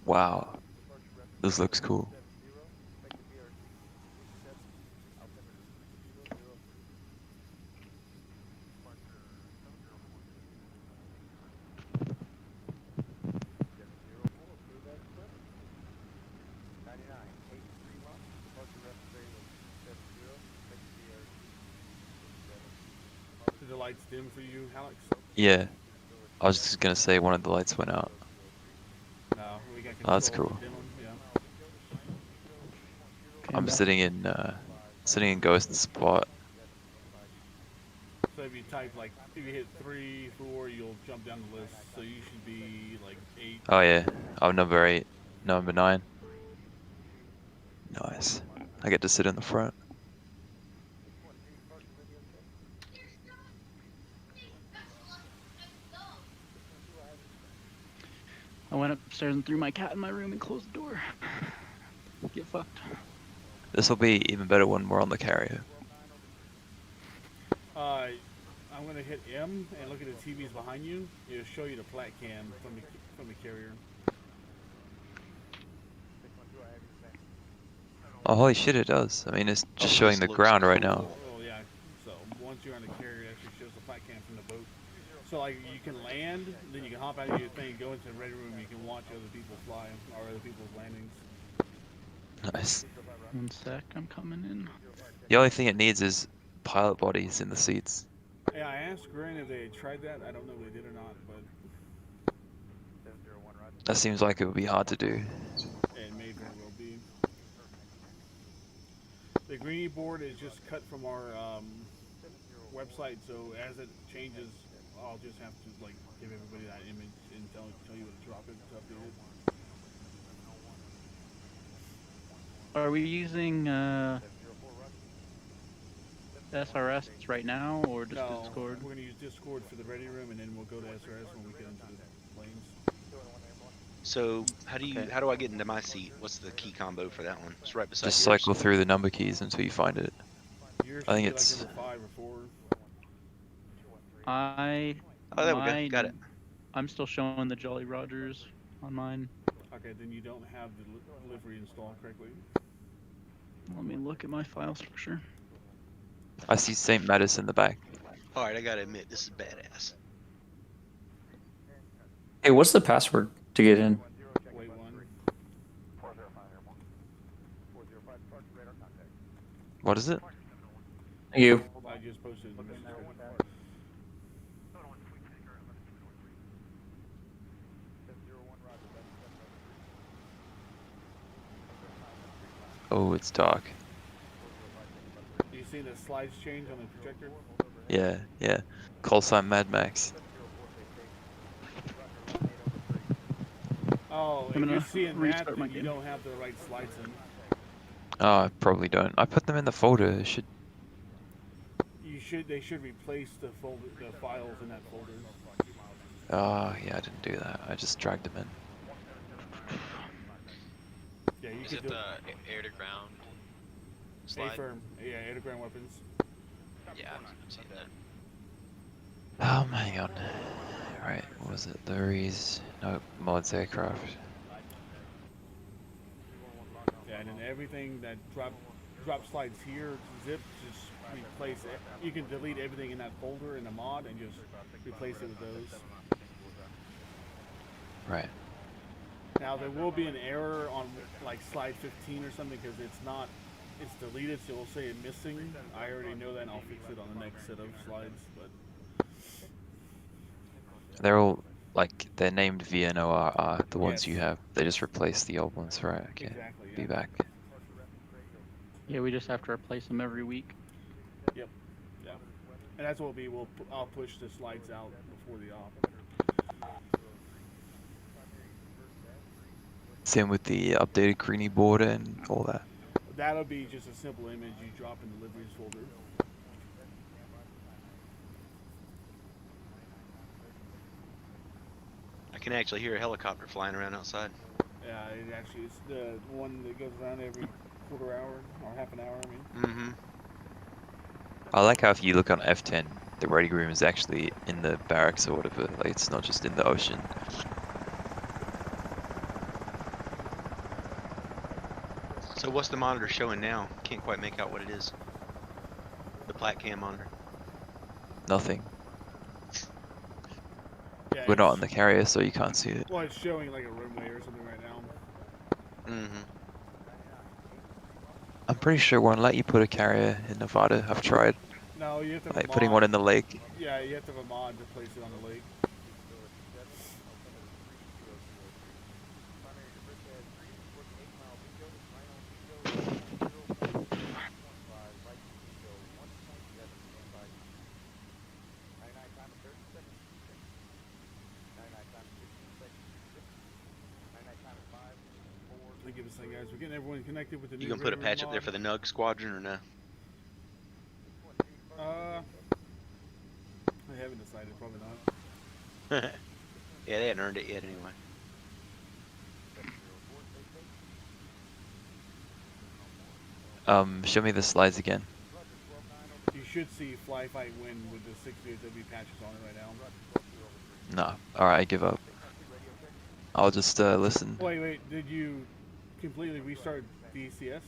Wow, this looks cool. Did the lights dim for you, Alex? Yeah, I was just gonna say one of the lights went out. No, we got Oh, that's control to cool. dim them. Yeah. Okay, I'm back. sitting in ghost spot. So if you type like, if you hit 3, 4, you'll jump down the list. So you should be like 8. Oh yeah, I'm number 8, number 9. Nice. I get to sit in the front. I went upstairs and threw my cat in my room and closed the door. Get fucked. This will be even better when we're on the carrier. I'm gonna hit M and look at the TVs behind you. It'll show you the plat cam from the carrier. Oh holy shit, it does. I mean, it's just Oh, showing this the looks ground right cool. now. Oh yeah. So once you're on the carrier, it actually shows the plat cam from the boat. So like you can land, then you can hop out of your thing, go into the ready room. You can watch other people fly or other people's landings. Nice. 1 sec, I'm coming in. The only thing it needs is pilot bodies in the seats. Yeah, I asked Grin if they had tried that. I don't know if they did or not, but That seems like it would be hard to do. it may very well be. The greenie board is just cut from our website, so as it changes, I'll just have to like give everybody that image and tell you to drop it to update it. Are we using SRS right now or just No, Discord? we're gonna use Discord for the ready room, and then we'll go to SRS when we get into the planes. So how do Okay. I get into my seat? What's the key combo for that one? It's right beside Just yours. cycle through the number keys until you find it. Yours I should think be it's- like number 5 or 4. Oh, there we go. Got it. I'm still showing the Jolly Rogers on mine. Okay, then you don't have the delivery installed correctly. Let me look at my file structure. I see St. Mattis in the back. All right, I gotta admit, this is badass. Hey, what's the password to get in? Wait one. What is it? Thank you. I just posted the message. Oh, it's dark. Do you see the slides change on the projector? Yeah, yeah. Call sign Mad Max. Oh, if I'm you're gonna seeing that, restart my then you game. don't have the right slides in. Oh, I probably don't. I put them in the folder. It should. They should replace the files in that folder. Oh, yeah, I didn't do that. I just dragged them in. Yeah, you Is could it do the air to ground slide? A-firm. Yeah, air-to-ground weapons. Yeah, I've seen that. Hang on. Right, what was it? Lurie's. No, mods aircraft. Yeah, and then everything that drop slides here, zip, just replace it. You can delete everything in that folder in the mod and just replace it with those. Right. Now there will be an error on like slide 15 or something because it's deleted, so it'll say it missing. I already know that, and I'll fix it on the next set of slides. But They're all, like, they're named VNORR, the ones you Yes. have. They just replace the old ones, right? Okay. exactly, yeah. Be back. Yeah, we just have to replace them every week. Yep. Yeah. And that's what it'll be. I'll push the slides out before the op. Same with the updated greenie board and all that. That'll be just a simple image you drop in the deliveries folder. I can actually hear a helicopter flying around outside. Yeah, it actually is the one that goes around every quarter hour or half an hour. I mean. Mm-hmm. I like how if you look on F10, the ready room is actually in the barracks or whatever. Like, it's not just in the ocean. So what's the monitor showing now? Can't quite make out what it is. The plat cam monitor. Nothing. Yeah, We're not it's- on the carrier, so you can't see it. Well, it's showing like a runway or something right now. Mm-hmm. I'm pretty sure it won't let you put a carrier in Nevada. I've tried, No, you have to have like a mod. putting one in the lake. Yeah, you have to have a mod to place it on the lake. Give us a second, guys. We're getting everyone connected with the new. You gonna put a River patch up there mod. for the Nug Squadron or no? I haven't decided. Probably not. Yeah, they hadn't earned it yet anyway. Show me the slides again. You should see Fly Fight Win with the 6 VW patches on it right now. No. Alright, I give up. I'll just listen. Wait. Did you completely restart DCS?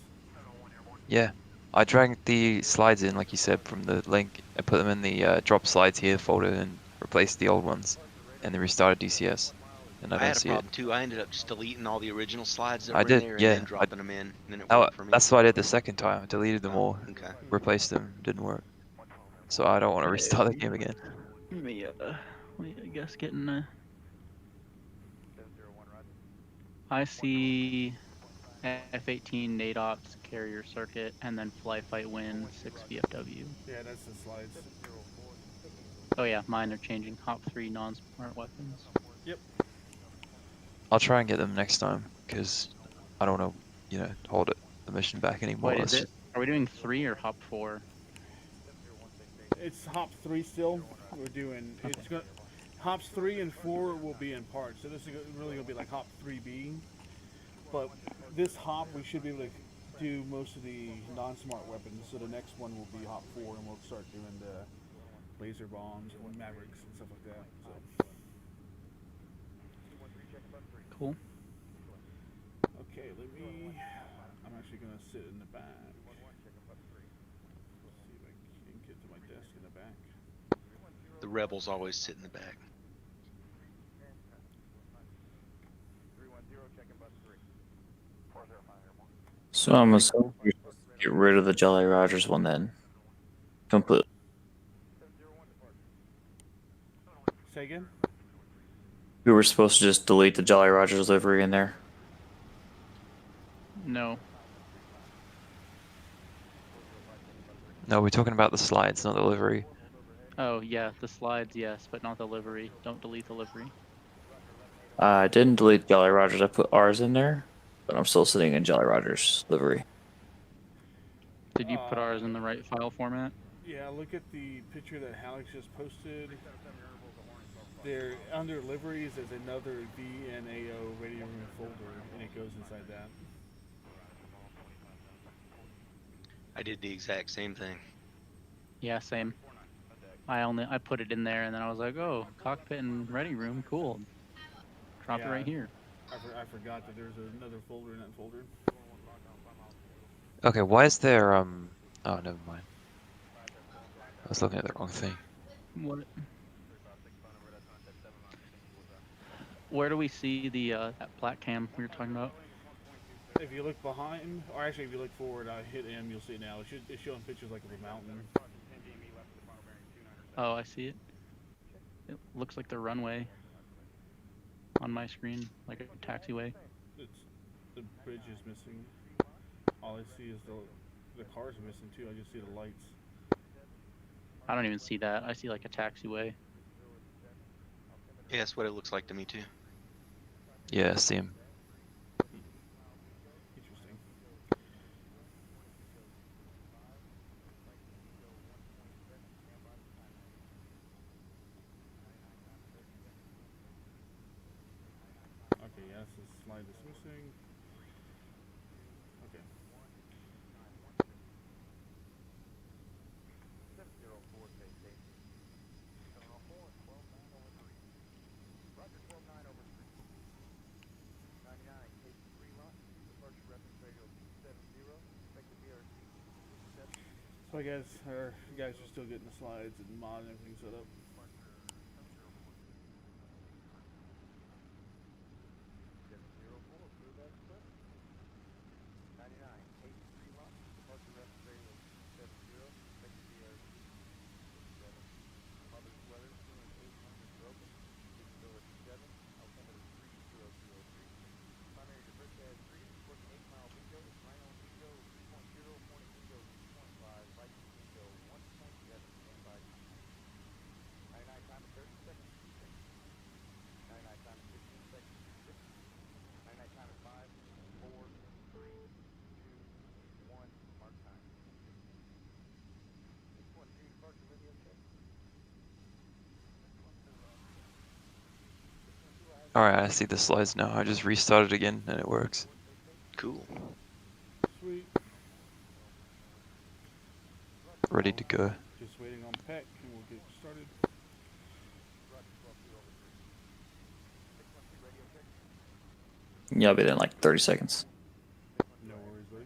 Yeah. I dragged the slides in, like you said, from the link. I put them in the drop slides here folder and replaced the old ones. And then restarted DCS. And I I don't had a see problem too. I ended up just deleting all the original slides that I were did, in there yeah, and then dropping them in, and then it Oh, worked for me. that's what I did the second time. I deleted them all, Okay. replaced them. Didn't work. So I don't want to restart the game again. Me, I guess getting I see F-18 NADOPS carrier circuit and then Fly Fight Win 6 VFW. Yeah, that's the slides. Oh yeah, mine are changing. Hop 3 non-smart weapons. Yep. I'll try and get them next time, because I don't want to, hold the mission back anymore. Wait, Let's is it? Are we doing 3 or Hop 4? It's Hop 3 still. We're doing. Okay. It's going. Hops 3 and 4 will be in parts. So this is really gonna be like Hop 3B. But this hop, we should be able to do most of the non-smart weapons. So the next one will be Hop 4, and we'll start doing the laser bombs and Mavericks and stuff like that. So. Cool. Okay, I'm actually gonna sit in the back. See if I can get to my desk in the back. The rebels always sit in the back. So I'm assuming you're supposed to get rid of the Jolly Rogers one then. Completely. Say again? We were supposed to just delete the Jolly Rogers livery in there. No. No, we're talking about the slides, not the livery. Oh yeah, the slides yes, but not the livery. Don't delete the livery. I didn't delete Jolly Rogers. I put ours in there, but I'm still sitting in Jolly Rogers livery. Did you put ours in the right file format? Yeah, look at the picture that Alex just posted. There, under liveries, there's another VNAO radio room folder, and it goes inside that. I did the exact same thing. Yeah, same. I put it in there and then I was like, oh, cockpit and ready room, cool. Drop it Yeah. right here. I forgot that there's another folder in that folder. Okay, why is there, oh, never mind. I was looking at the wrong thing. What? Where do we see the that plat cam we were talking about? If you look behind, or actually if you look forward, hit M, you'll see it now. It's showing pictures like of a mountain. Oh, I see it. It looks like the runway on my screen, like a taxiway. The bridge is missing. All I see is the cars are missing too. I just see the lights. I don't even see that. I see like a taxiway. Yeah, that's what it looks like to me too. Yeah, I see him. Interesting. Okay, yeah, that's the slide that's missing. Okay. So I guess our guys are still getting the slides and mod and everything set up. Alright, I see the slides now. I just restarted again and it works. Cool. Sweet. Ready to go. Just waiting on Peck and we'll get started. Yeah, I'll be there in like 30 seconds. No worries, buddy.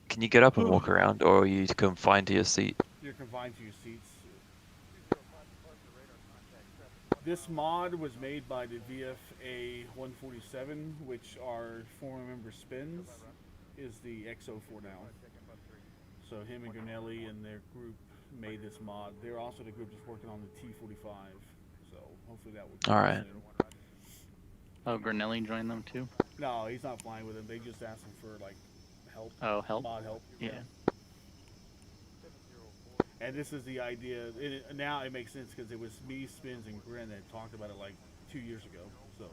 Can you get up and walk around, or are you confined to your seat? You're confined to your seats. This mod was made by the VFA 147, which our former member Spins is the XO4 now. So him and Granelli and their group made this mod. They're also the group that's working on the T45. So hopefully that will come Alright. soon. Oh, Granelli joined them too? No, he's not flying with them. They just asked him for like help. Oh, help? Mod help. Yeah. And this is the idea. Now it makes sense because it was me, Spins, and Grin that talked about it like 2 years ago. So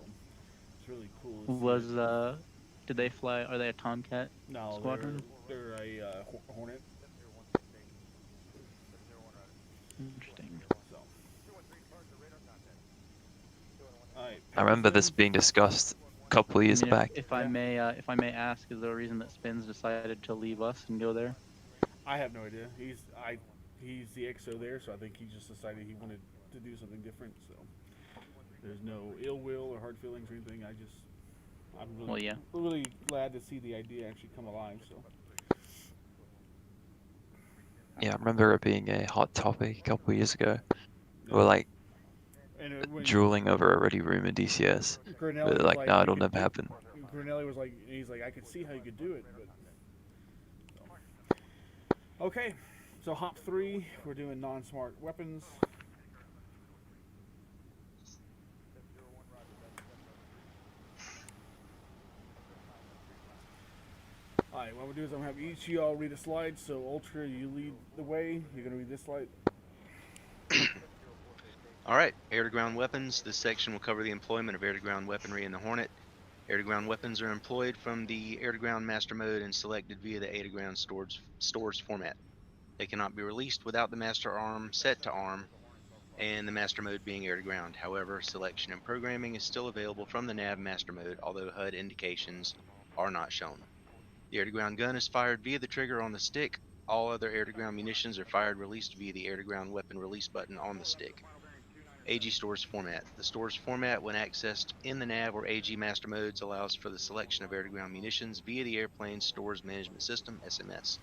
it's really cool. to see it. Did they fly, are they a Tomcat No, squadron? they're a Hornet. Interesting. So. Alright. I remember this being discussed a couple of years Yeah, back. if I may ask, is there a reason that Spins decided to leave us and go there? I have no idea. He's the XO there, so I think he just decided he wanted to do something different. So there's no ill will or hard feelings or anything. I'm really, Well, yeah. really glad to see the idea actually come alive. So. Yeah, I remember it being a hot topic a couple of years ago. Yeah. We're like And when drooling over a ready room in DCS. Granelli But was like, no, "You it'll could never do-" happen. Granelli was like, he's like, I could see how you could do it, but. So. Okay, so hop 3, we're doing non-smart weapons. Alright, what we'll do is I'm going to have each of y'all read a slide. So, Ultra, you lead the way. You're going to read this slide. Alright, air-to-ground weapons. This section will cover the employment of air-to-ground weaponry in the Hornet. Air-to-ground weapons are employed from the air-to-ground master mode and selected via the air-to-ground stores format. They cannot be released without the master arm set to arm and the master mode being air-to-ground. However, selection and programming is still available from the nav master mode, although HUD indications are not shown. The air-to-ground gun is fired via the trigger on the stick. All other air-to-ground munitions are fired released via the air-to-ground weapon release button on the stick. AG stores format. The stores format, when accessed in the nav or AG master modes, allows for the selection of air-to-ground munitions via the airplane stores management system (SMS).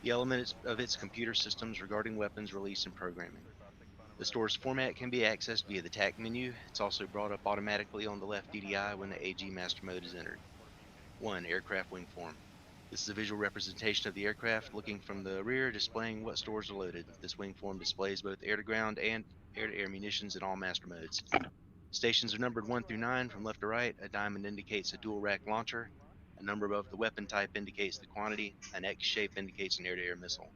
The elements of its computer systems regarding weapons release and programming. The stores format can be accessed via the TAC menu. It's also brought up automatically on the left DDI when the AG master mode is entered. 1. Aircraft wing form. This is a visual representation of the aircraft looking from the rear, displaying what stores are loaded. This wing form displays both air-to-ground and air-to-air munitions in all master modes. Stations are numbered 1 through 9 from left to right. A diamond indicates a dual rack launcher. A number above the weapon type indicates the quantity. An X shape indicates an air-to-air missile.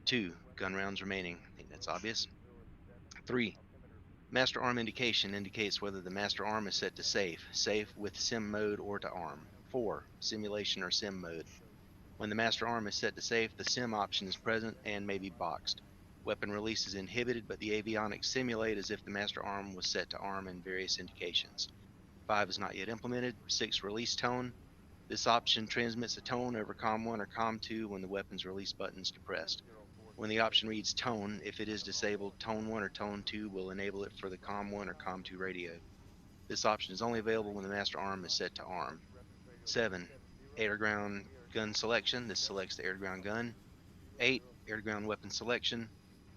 2. Gun rounds remaining. I think that's obvious. 3. Master arm indication indicates whether the master arm is set to safe with sim mode or to arm. 4. Simulation or sim mode. When the master arm is set to safe, the sim option is present and may be boxed. Weapon release is inhibited, but the avionics simulate as if the master arm was set to arm in various indications. 5 is not yet implemented. 6. Release tone. This option transmits a tone over COM1 or COM2 when the weapon's release button is depressed. When the option reads tone, if it is disabled, tone 1 or tone 2 will enable it for the COM1 or COM2 radio. This option is only available when the master arm is set to arm. 7. Air-to-ground gun selection. This selects the air-to-ground gun. 8. Air-to-ground weapon selection.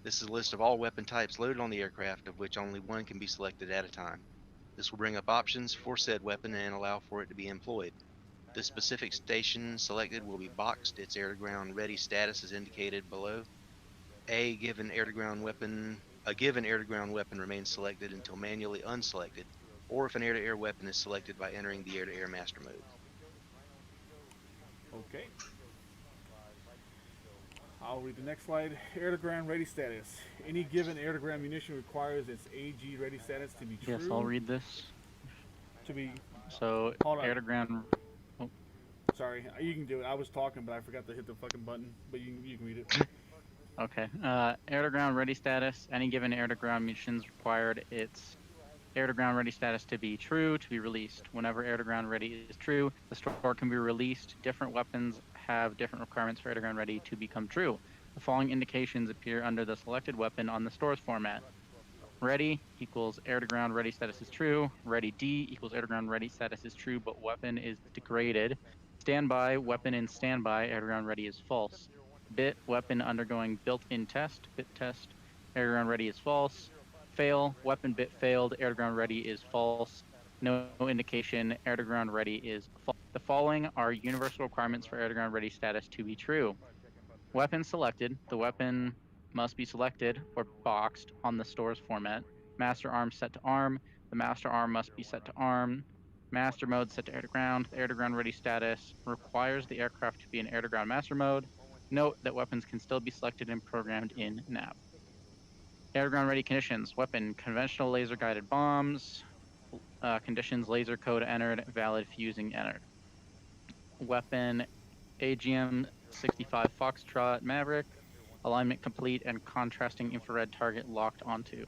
This is a list of all weapon types loaded on the aircraft, of which only one can be selected at a time. This will bring up options for said weapon and allow for it to be employed. The specific station selected will be boxed. Its air-to-ground ready status is indicated below. A given air-to-ground weapon remains selected until manually unselected, or if an air-to-air weapon is selected by entering the air-to-air master mode. Okay. I'll read the next slide. Air-to-ground ready status. Any given air-to-ground munition requires its AG ready status to be true. Yes, I'll read this. To be. So, Hold on. air to ground. Sorry, you can do it. I was talking, but I forgot to hit the fucking button. But you can read it. Okay. Air to ground ready status. Any given air to ground munitions required its air to ground ready status to be true to be released. Whenever air to ground ready is true, the store can be released. Different weapons have different requirements for air to ground ready to become true. The following indications appear under the selected weapon on the store's format. Ready equals air to ground ready status is true. Ready D equals air to ground ready status is true, but weapon is degraded. Standby, weapon in standby, air to ground ready is false. Bit, weapon undergoing built-in test, bit test, air to ground ready is false. Fail, weapon bit failed, air to ground ready is false. No indication, air to ground ready is false. The following are universal requirements for air to ground ready status to be true. Weapon selected, the weapon must be selected or boxed on the store's format. Master arm set to arm, the master arm must be set to arm. Master mode set to air to ground. The air to ground ready status requires the aircraft to be in air to ground master mode. Note that weapons can still be selected and programmed in nav. Air to ground ready conditions. Weapon, conventional laser guided bombs. Conditions, laser code entered, valid fusing entered. Weapon, AGM 65 Foxtrot Maverick. Alignment complete and contrasting infrared target locked onto.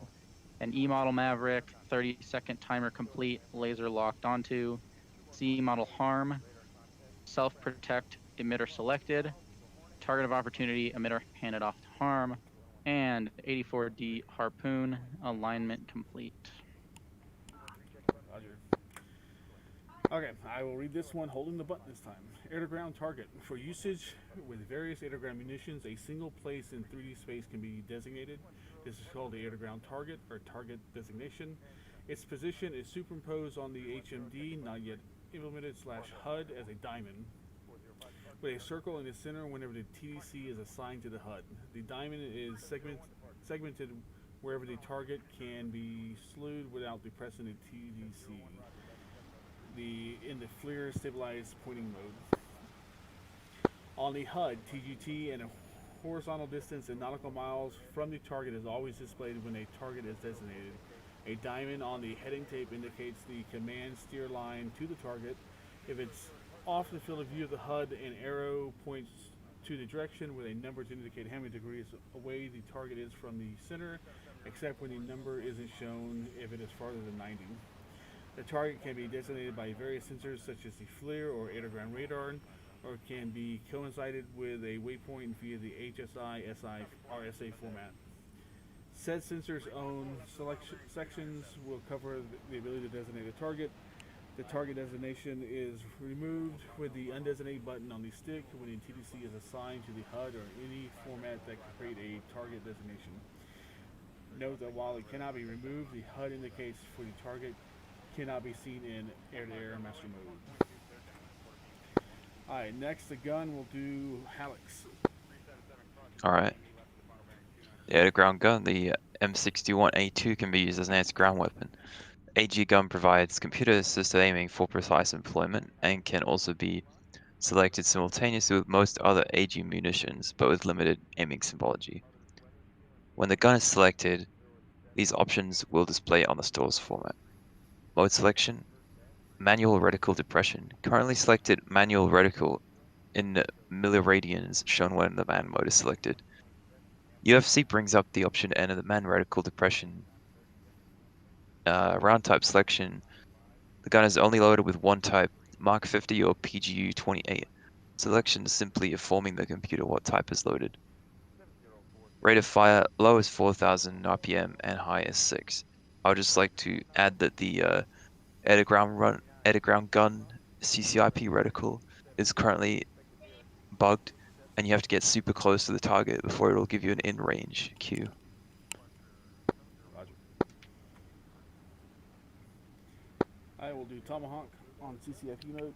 An E model Maverick, 30-second timer complete, laser locked onto. C model Harm, self-protect emitter selected. Target of opportunity, emitter handed off to Harm. And 84D Harpoon, alignment complete. Roger. Okay, I will read this one holding the button this time. Air-to-ground target. For usage with various air-to-ground munitions, a single place in 3D space can be designated. This is called the air-to-ground target, or target designation. Its position is superimposed on the HMD, not yet implemented, /HUD as a diamond, with a circle in the center whenever the TDC is assigned to the HUD. The diamond is segmented wherever the target can be slewed without depressing the TDC. In the FLIR stabilized pointing mode. On the HUD, TGT and a horizontal distance in nautical miles from the target is always displayed when a target is designated. A diamond on the heading tape indicates the command steer line to the target. If it's off the field of view of the HUD, an arrow points to the direction with a number to indicate how many degrees away the target is from the center, except when the number isn't shown if it is farther than 90. The target can be designated by various sensors such as the FLIR or air-to-ground radar, or can be coincided with a waypoint via the HSI, SI, RSA format. Said sensors' own sections will cover the ability to designate a target. The target designation is removed with the undesignated button on the stick when the TDC is assigned to the HUD or any format that can create a target designation. Note that while it cannot be removed, the HUD indicates for the target cannot be seen in air-to-air master mode. Alright, next the gun will do Hallex. Alright. The air-to-ground gun, the M61A2, can be used as an air-to-ground weapon. AG gun provides computer-assisted aiming for precise employment and can also be selected simultaneously with most other AG munitions, but with limited aiming symbology. When the gun is selected, these options will display on the store's format. Mode selection, manual reticle depression. Currently selected manual reticle in milliradians shown when the man mode is selected. UFC brings up the option to enter the man reticle depression. Round type selection. The gun is only loaded with one type, Mark 50 or PGU 28. Selection is simply informing the computer what type is loaded. Rate of fire, low is 4,000 RPM and high is 6. I would just like to add that the air-to-ground gun CCIP reticle is currently bugged, and you have to get super close to the target before it'll give you an in-range cue. Roger. I will do Tomahawk on CCIP mode.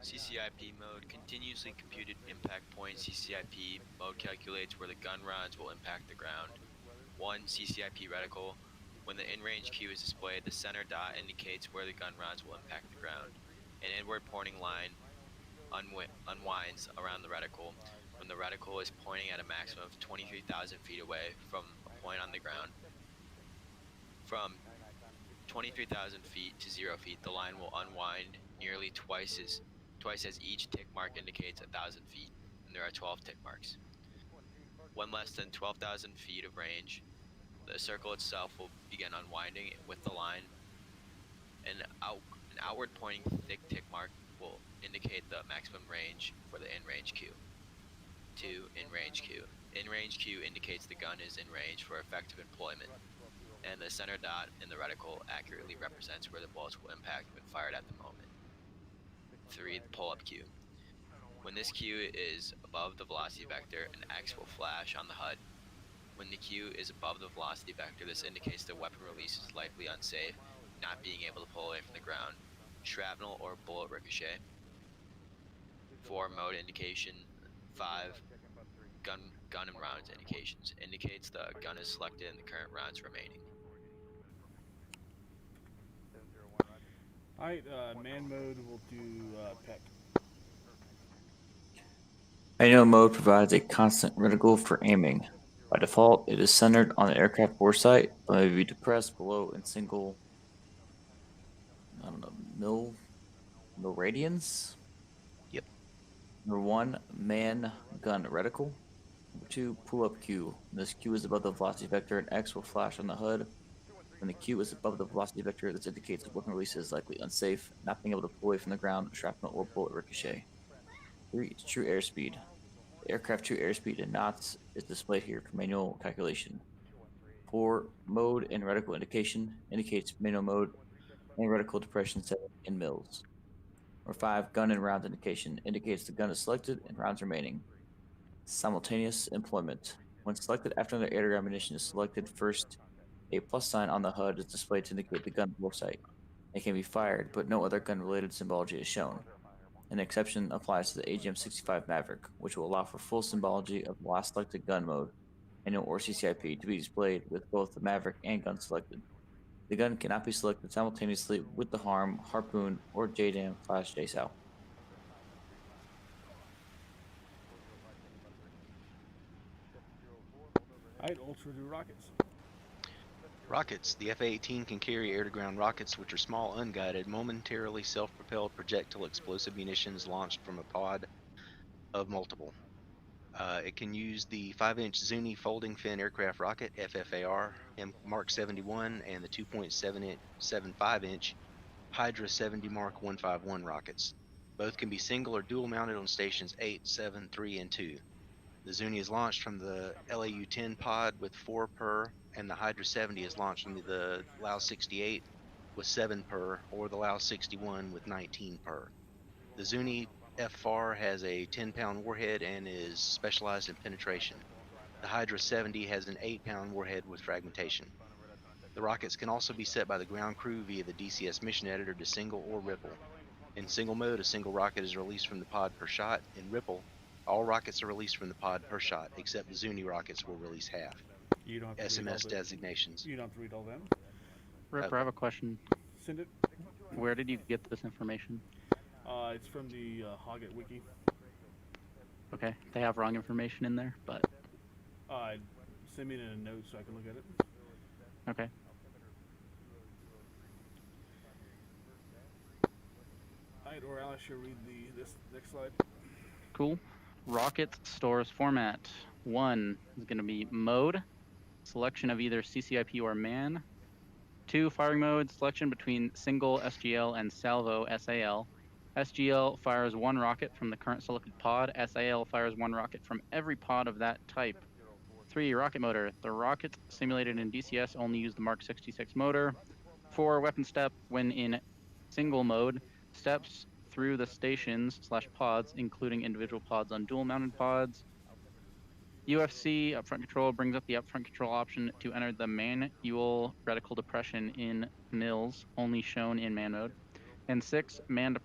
CCIP mode, continuously computed impact point. CCIP mode calculates where the gun rounds will impact the ground. 1. CCIP reticle. When the in-range cue is displayed, the center dot indicates where the gun rounds will impact the ground. An inward pointing line unwinds around the reticle when the reticle is pointing at a maximum of 23,000 feet away from a point on the ground. From 23,000 feet to 0 feet, the line will unwind nearly twice as each tick mark indicates 1,000 feet, and there are 12 tick marks. When less than 12,000 feet of range, the circle itself will begin unwinding with the line. An outward pointing thick tick mark will indicate the maximum range for the in-range cue. 2. In-range cue. In-range cue indicates the gun is in range for effective employment, and the center dot in the reticle accurately represents where the bullets will impact when fired at the moment. 3. The pull-up cue. When this cue is above the velocity vector, an X will flash on the HUD. When the cue is above the velocity vector, this indicates the weapon release is likely unsafe, not being able to pull away from the ground. Shrapnel or bullet ricochet. 4. Mode indication. 5. Gun and rounds indications. Indicates the gun is selected and the current rounds remaining. Alright, man mode will do PEC. Manual mode provides a constant reticle for aiming. By default, it is centered on the aircraft bore sight, but may be depressed below in single, mil radians. Yep. Number 1, man gun reticle. Number 2, pull-up cue. When this cue is above the velocity vector, an X will flash on the HUD. When the cue is above the velocity vector, this indicates the weapon release is likely unsafe, not being able to pull away from the ground, shrapnel, or bullet ricochet. 3. True airspeed. The aircraft true airspeed in knots is displayed here for manual calculation. 4. Mode and reticle indication indicates manual mode and reticle depression setting in mils. Or 5. Gun and rounds indication indicates the gun is selected and rounds remaining. Simultaneous employment. When selected after the air ammunition is selected first, a plus sign on the HUD is displayed to indicate the gun bore sight. It can be fired, but no other gun-related symbology is shown. An exception applies to the AGM-65 Maverick, which will allow for full symbology of the last selected gun mode, manual or CCIP, to be displayed with both the Maverick and gun selected. The gun cannot be selected simultaneously with the HARM, Harpoon, or JDAM/JSOW. Alright, Ultra do rockets. Rockets. The F-18 can carry air-to-ground rockets, which are small, unguided, momentarily self-propelled projectile explosive munitions launched from a pod of multiple. It can use the 5-inch Zuni folding fin aircraft rocket, FFAR, Mark 71, and the 2.75-inch Hydra 70 Mark 151 rockets. Both can be single or dual mounted on stations 8, 7, 3, and 2. The Zuni is launched from the LAU-10 pod with 4 per, and the Hydra 70 is launched from the LAU-68 with 7 per, or the LAU-61 with 19 per. The Zuni FFAR has a 10-pound warhead and is specialized in penetration. The Hydra 70 has an 8-pound warhead with fragmentation. The rockets can also be set by the ground crew via the DCS mission editor to single or ripple. In single mode, a single rocket is released from the pod per shot. In ripple, all rockets are released from the pod per shot, except the Zuni rockets will release half. You don't have to SMS designations. You don't have to read all them. Ripper, I have a question. Send it. Where did you get this information? It's from the Hoggett wiki. Okay, they have wrong information in there, but Send me in a note so I can look at it. okay. Alright, or Alice, you'll read this next slide. Cool. Rocket stores format. 1 is going to be mode, selection of either CCIP or man. 2, firing mode, selection between single SGL and salvo SAL. SGL fires 1 rocket from the current selected pod. SAL fires 1 rocket from every pod of that type. 3, rocket motor. The rockets simulated in DCS only use the Mark 66 motor. 4, weapon step. When in single mode, steps through the stations/pods, including individual pods on dual-mounted pods. UFC upfront control brings up the upfront control option to enter the manual reticle depression in mills, only shown in man mode. And 6, man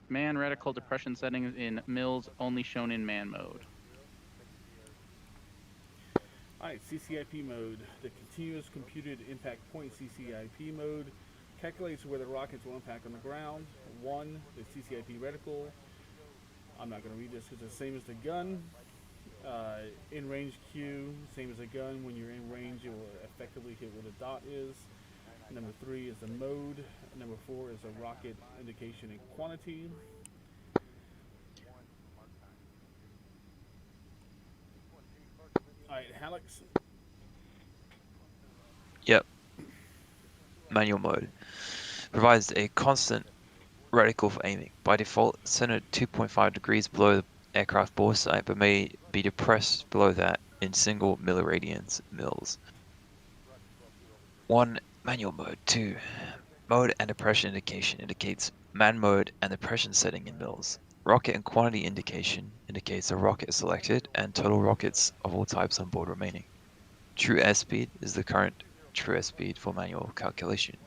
reticle depression settings in mills, only shown in man mode. Alright, CCIP mode. The continuous computed impact point CCIP mode calculates where the rockets will impact on the ground. 1, the CCIP reticle. I'm not going to read this because it's the same as the gun. In range Q, same as a gun. When you're in range, it will effectively hit where the dot is. Number 3 is the mode. Number 4 is the rocket indication and quantity. Alright, Hallex. Yep. Manual mode. Provides a constant reticle for aiming. By default, centered 2.5 degrees below the aircraft bore sight, but may be depressed below that in single milliradians mills. 1. Manual mode. 2. Mode and depression indication indicates man mode and depression setting in mills. Rocket and quantity indication indicates a rocket is selected and total rockets of all types on board remaining. True airspeed is the current true airspeed for manual calculation.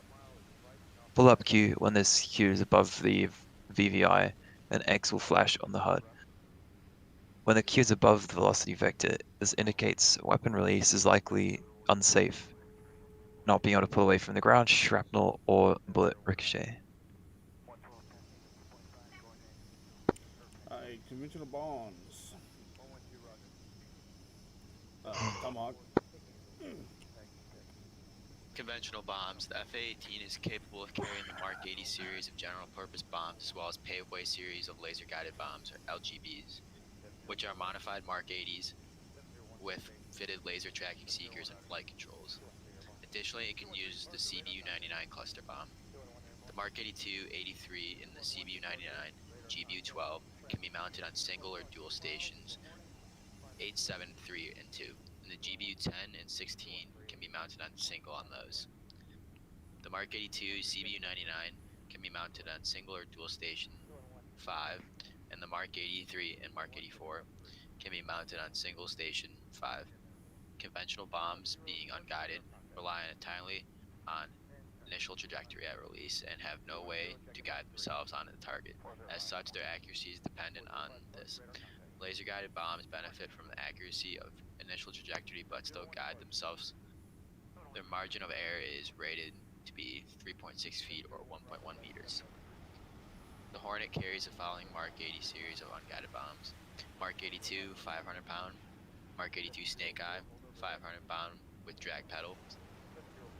Pull up Q when this Q is above the VVI, then X will flash on the HUD. When the Q is above the velocity vector, this indicates weapon release is likely unsafe, not being able to pull away from the ground, shrapnel, or bullet ricochet. Alright, conventional bombs. Tomahawk. Conventional bombs. The FA-18 is capable of carrying the Mark 80 series of general-purpose bombs, as well as paveway series of laser-guided bombs, or LGBs, which are modified Mark 80s with fitted laser tracking seekers and flight controls. Additionally, it can use the CBU-99 cluster bomb. The Mark 82, 83 in the CBU-99, GBU-12 can be mounted on single or dual stations 8, 7, 3, and 2. And the GBU-10 and 16 can be mounted on single on those. The Mark 82 CBU-99 can be mounted on single or dual station 5, and the Mark 83 and Mark 84 can be mounted on single station 5. Conventional bombs, being unguided, rely entirely on initial trajectory at release and have no way to guide themselves onto the target. As such, their accuracy is dependent on this. Laser-guided bombs benefit from the accuracy of initial trajectory but still guide themselves. Their margin of error is rated to be 3.6 feet or 1.1 meters. The Hornet carries the following Mark 80 series of unguided bombs. Mark 82, 500 pound. Mark 82 Snake Eye, 500 pound with drag pedal.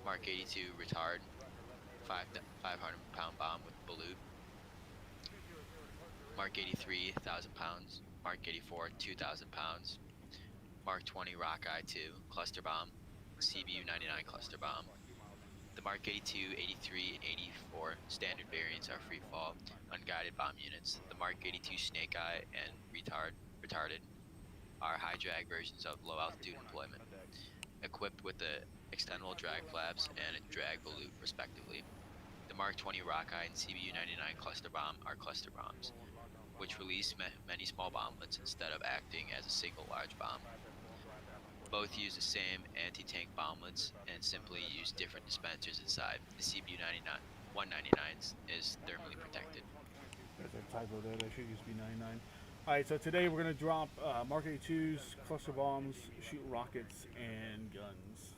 Mark 82 Retard, 500 pound bomb with balloon. Mark 83, 1,000 pounds. Mark 84, 2,000 pounds. Mark 20 Rockeye 2 cluster bomb. CBU-99 cluster bomb. The Mark 82, 83, and 84 standard variants are free fall, unguided bomb units. The Mark 82 Snake Eye and Retarded are high drag versions of low altitude employment, equipped with the extendable drag flaps and a drag volute respectively. The Mark 20 Rockeye and CBU-99 cluster bomb are cluster bombs, which release many small bomblets instead of acting as a single large bomb. Both use the same anti-tank bomblets and simply use different dispensers inside. The CBU-199 is thermally protected. There's a typo there. That should used to be 99. Alright, so today we're going to drop Mark 82s, cluster bombs, shoot rockets, and guns.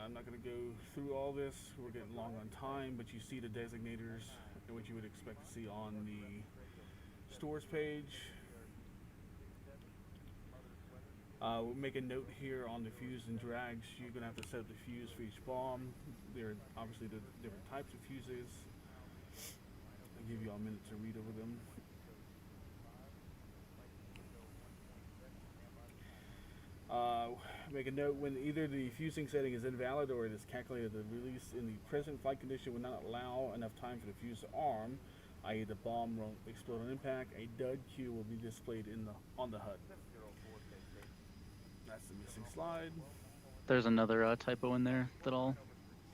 I'm not going to go through all this. We're getting long on time, but you see the designators and what you would expect to see on the stores page. We'll make a note here on the fuse and drags. You're going to have to set up the fuse for each bomb. There are obviously the different types of fuses. I'll give you all a minute to read over them. Make a note when either the fusing setting is invalid or it is calculated the release in the present flight condition will not allow enough time for the fuse to arm, i.e. the bomb won't explode on impact. A dud Q will be displayed on the HUD. That's the missing slide. There's another typo in there that I'll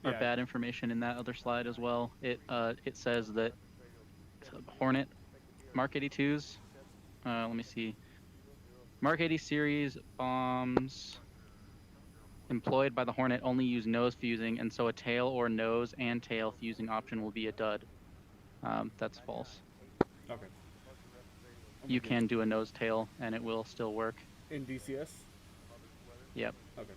or Yeah. bad information in that other slide as well. It says that Hornet Mark 82s. Let me see. Mark 80 series bombs employed by the Hornet only use nose fusing, and so a tail or nose and tail fusing option will be a dud. That's false. Okay. You can do a nose tail, and it will still work. In DCS? Yep. Okay.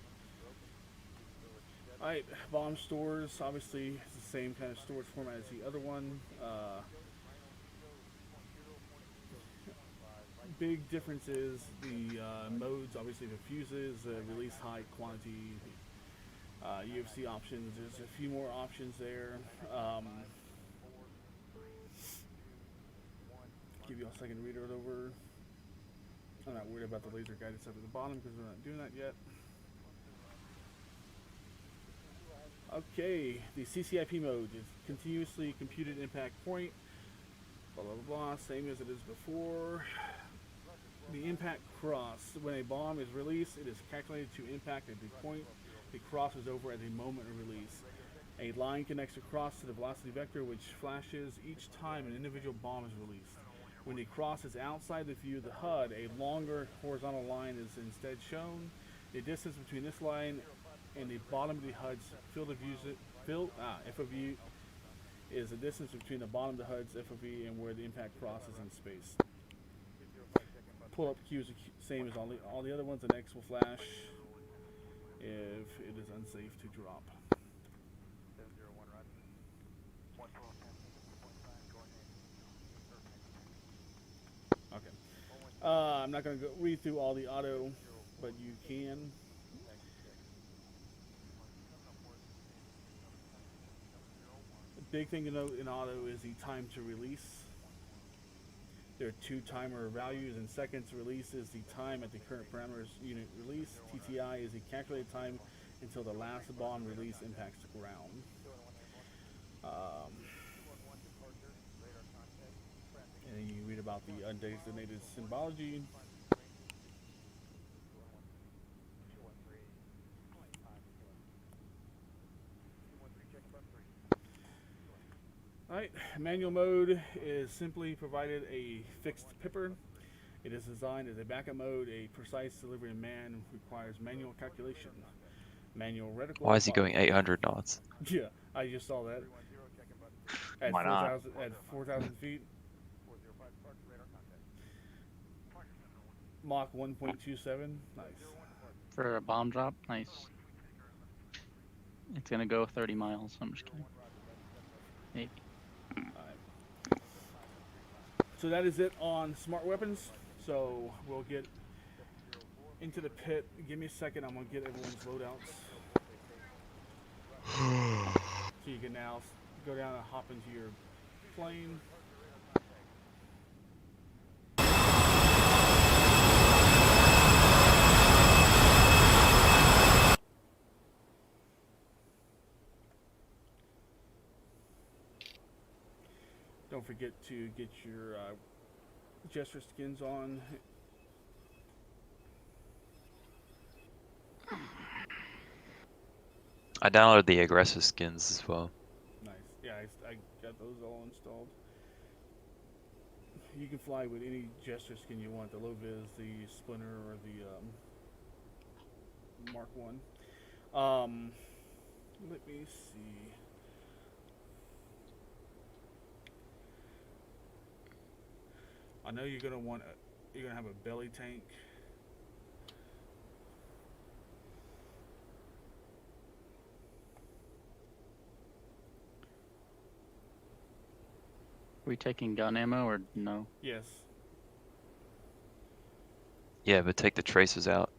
Alright, bomb stores, obviously it's the same kind of storage format as the other one. Big difference is the modes, obviously the fuses, release height, quantity, UFC options. There's a few more options there. Give you a second to read it over. I'm not worried about the laser guidance up at the bottom because we're not doing that yet. Okay, the CCIP mode is continuously computed impact point. Blah blah blah, same as it is before. The impact cross. When a bomb is released, it is calculated to impact at the point it crosses over at the moment of release. A line connects the cross to the velocity vector, which flashes each time an individual bomb is released. When the cross is outside the view of the HUD, a longer horizontal line is instead shown. The distance between this line and the bottom of the HUD's FOV is the distance between the bottom of the HUD's FOV and where the impact crosses in space. Pull-up queue is the same as all the other ones. The X will flash if it is unsafe to drop. Okay. I'm not going to read through all the auto, but you can. The big thing to note in auto is the time to release. There are two timer values. In seconds, release is the time at the current parameters unit release. TTI is the calculated time until the last bomb release impacts the ground. And then you read about the undesignated symbology. Alright, manual mode is simply provided a fixed pipper. It is designed as a backup mode. A precise delivery of man requires manual calculation. Manual reticle. Why is he going 800 knots? Yeah, I just saw that. At Why not? 4,000 feet. Mach 1.27. Nice. For a bomb drop, nice. It's gonna go 30 miles. I'm just kidding. Maybe. Alright. So that is it on smart weapons. So we'll get into the pit. Give me a second. I'm gonna get everyone's loadouts. So you can now go down and hop into your plane. Don't forget to get your gesture skins on. I downloaded the aggressive skins as well. Nice. Yeah, I got those all installed. You can fly with any gesture skin you want. The low vis, the splinter, or the Mark 1. Let me see. I know you're gonna have a belly tank. Are we taking gun ammo or no? Yes. Yeah, but take the tracers out.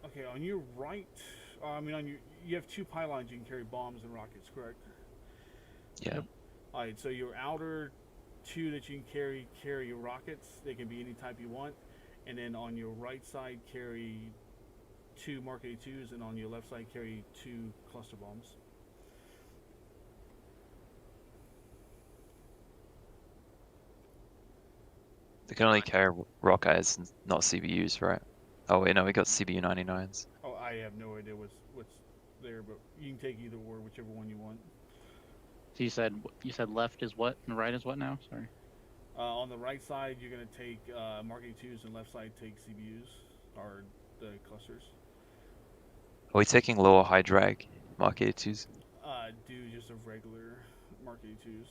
Okay, on your right, you have two pylons you can carry bombs and rockets, correct? Yeah. Yep. Alright, so your outer two that you can carry your rockets. They can be any type you want. And then on your right side, carry two Mark 82s, and on your left side, carry two cluster bombs. They can only carry rockets and not CBUs, right? Oh wait, no, we got CBU 99s. Oh, I have no idea what's there, but you can take either or, whichever one you want. So you said left is what and right is what now? Sorry. On the right side, you're gonna take Mark 82s, and left side take CBUs or the clusters. Are we taking low or high drag Mark 82s? Do just a regular Mark 82s.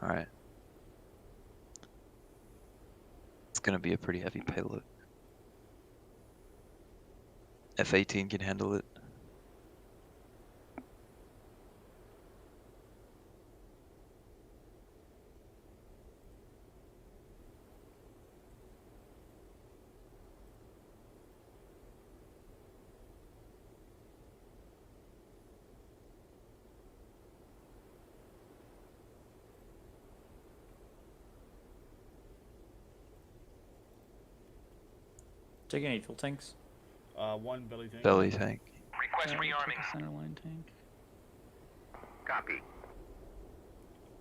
Alright. It's gonna be a pretty heavy payload. F-18 can handle it. Taking any fuel tanks? One belly tank. Belly tank. Request rearming. Center line tank. Copy.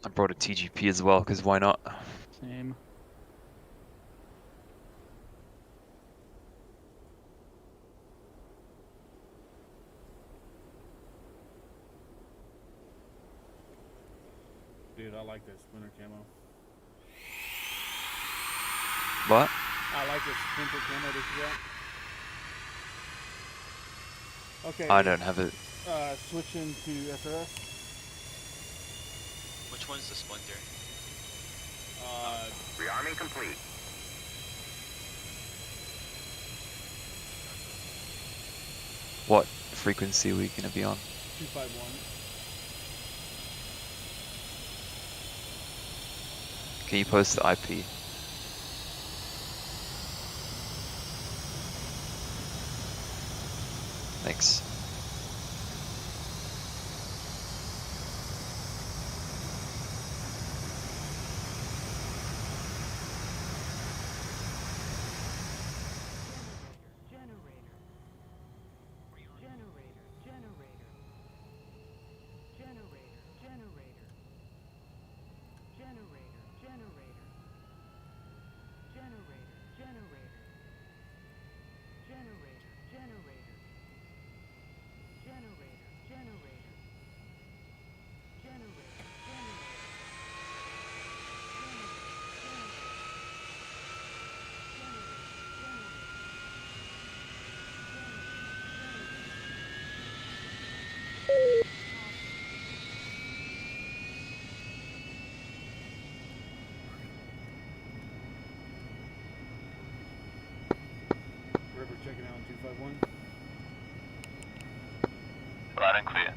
I brought a TGP as well, because why not? Same. Dude, I like that splinter camo. What? I like the splinter camo that you got. Okay. I don't have it. Switching to SRS. Which one's the splinter? Rearming complete. What frequency are we gonna be on? 251. Can you post the IP? Thanks. River checking out on 251. Loud and clear.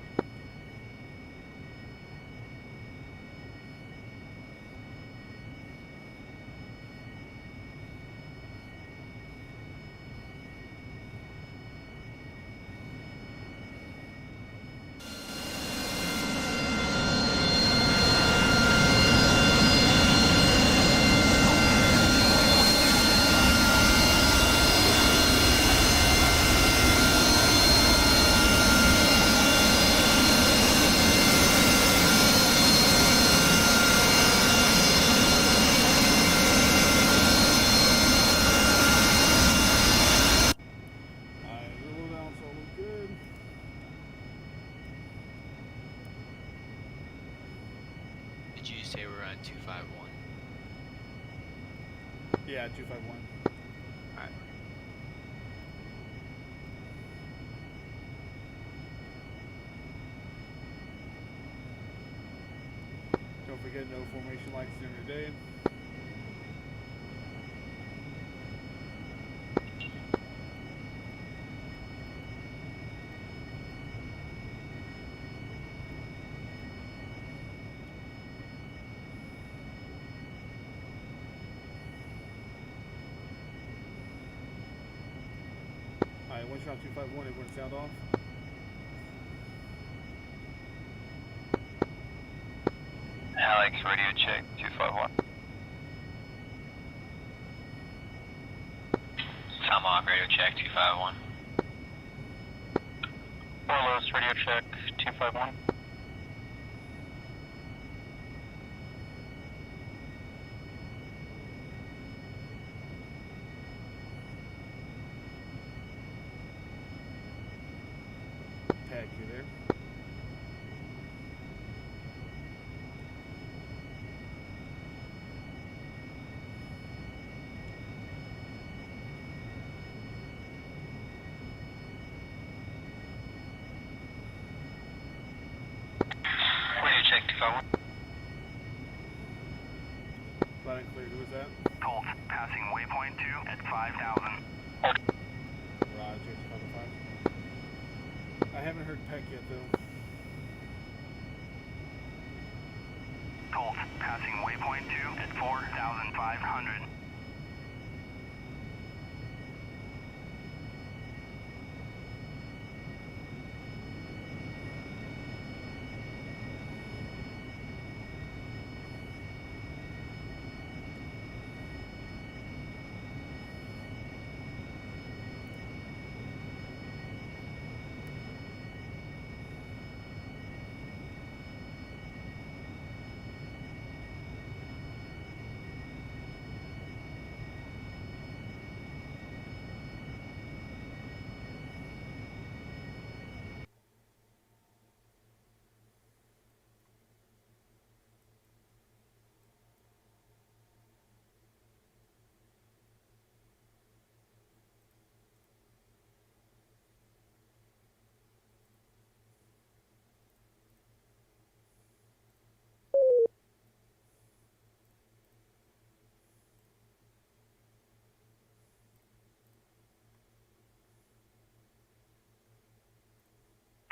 Did you say we're on 251? Yeah, 251. Alright. Don't forget no formation lights during the day. Alright, once you're on 251, everyone sound off. Alex, radio check 251. Tomahawk, radio check 251. Orlos, radio check 251. Peck, you there? Radio check 251. Loud and clear. Who was that? Colt, passing waypoint 2 at 5,000. Roger, 505. I haven't heard Peck yet, though. Colt, passing waypoint 2 at 4,500.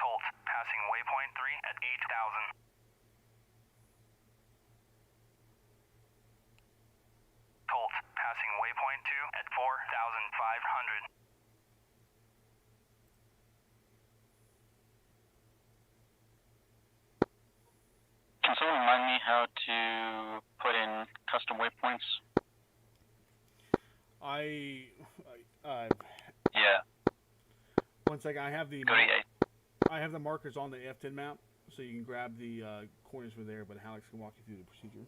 Colt, passing waypoint 3 at 8,000. Colt, passing waypoint 2 at 4,500. Can someone remind me how to put in custom waypoints? Yeah. One second. I have the. Go to 8. I have the markers on the F10 map, so you can grab the coordinates from there. But Alex can walk you through the procedure.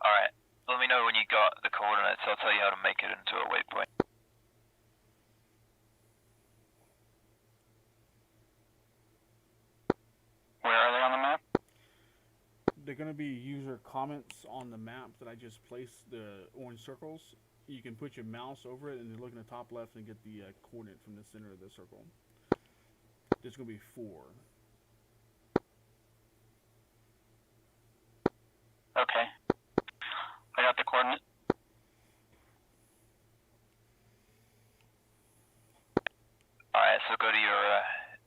Alright. Let me know when you got the coordinates. I'll tell you how to make it into a waypoint. Where are they on the map? They're going to be user comments on the map that I just placed, the orange circles. You can put your mouse over it and you look in the top left and get the coordinate from the center of the circle. There's going to be 4. Okay. I got the coordinate. Alright, so go to your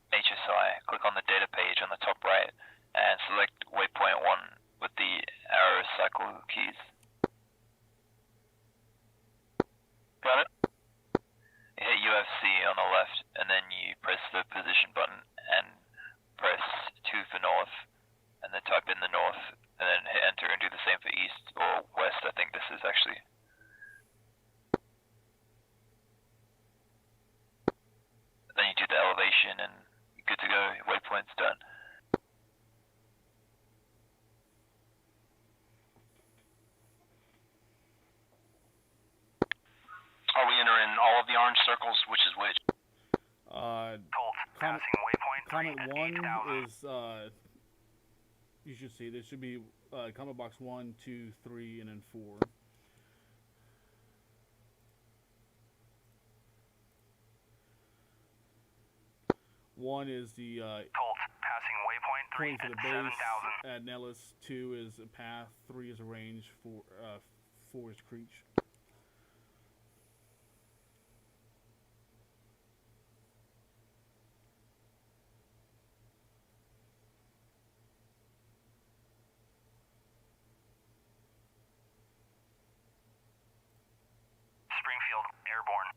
HSI, click on the data page on the top right, and select waypoint 1 with the arrow cycle keys. Got it? You hit UFC on the left, and then you press the position button, and press 2 for north, and then type in the north, and then hit enter and do the same for east or west. I think this is actually. Then you do the elevation, and you're good to go. Waypoint's done. Are we entering all of the orange circles? Which is which? Comment 1 is, you should see, there should be comment box 1, 2, 3, and then 4. One is the Colt, passing waypoint 3 point for at the base 7,000. at Nellis, 2 is a path, 3 is a range, 4 is Creech. Springfield, airborne.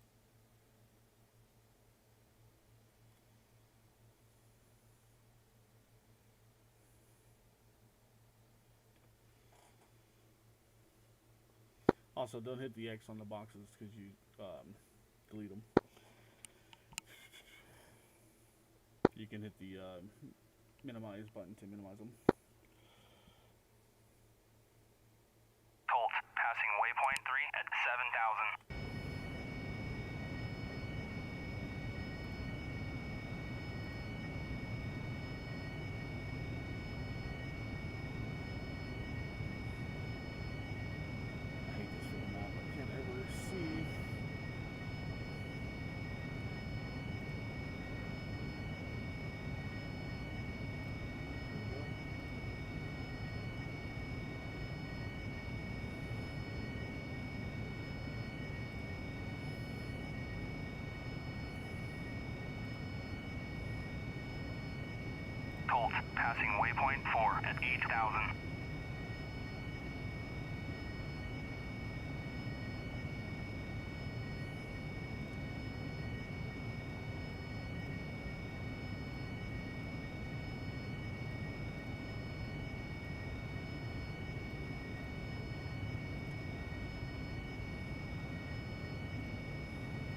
Also, don't hit the X on the boxes because you delete them. You can hit the minimize button to minimize them. Colt, passing waypoint 3 at 7,000. Colt, passing waypoint 4 at 8,000.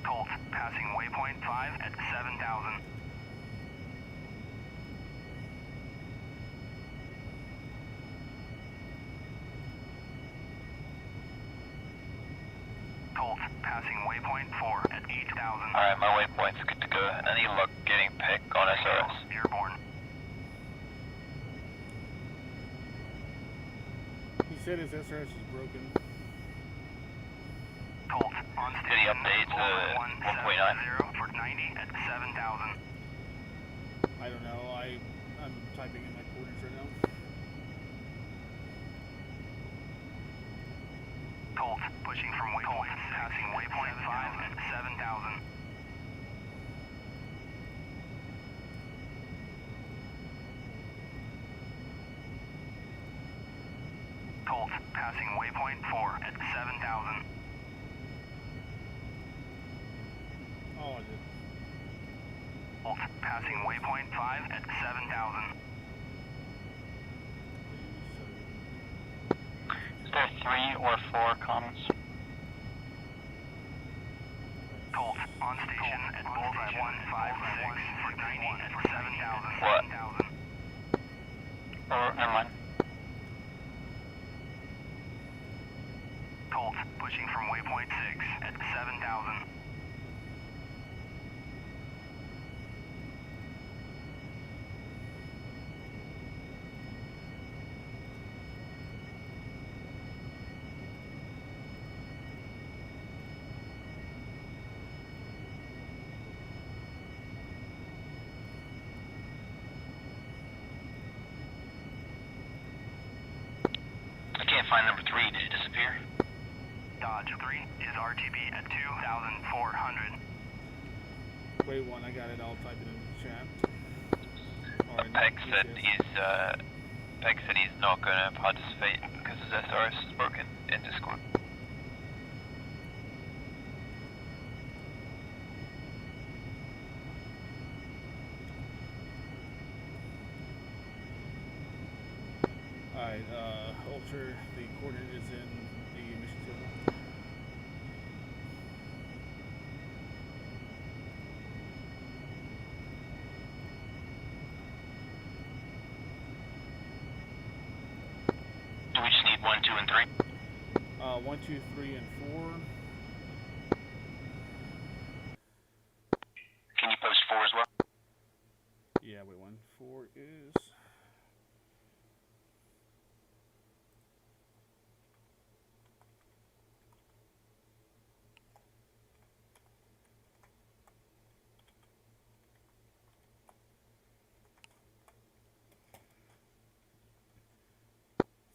Colt, passing waypoint 5 at 7,000. Colt, passing waypoint 4 at 8,000. Alright, my waypoint's good to go. Any luck getting pick on SRS? Airborne. He said his SRS is broken. Colt, on Did he station. update to 1.9? For 90 at 7,000. I don't know. I'm typing in my coordinates right now. Colt, pushing from waypoint, passing waypoint 5 at 7,000. Colt, passing waypoint 4 at 7,000. Oh, I did. Colt, passing waypoint 5 at 7,000. Is there 3 or 4 comments? Colt, on station at bullseye 156 for 90 at 7,000. What? Or, never mind. Colt, pushing from waypoint 6 at 7,000. I can't find number 3. Did it disappear? Dodge 3 is RTB at 2,400. Wait one, I got it. I'll type it in the chat. Or in Peg said DCS. he's not going to participate because his SRS is broken in Discord. Alright, Ultra, the coordinate is in the mission table. Do we just need 1, 2, and 3? 1, 2, 3, and 4. Can you post 4 as well? Yeah, wait one. 4 is...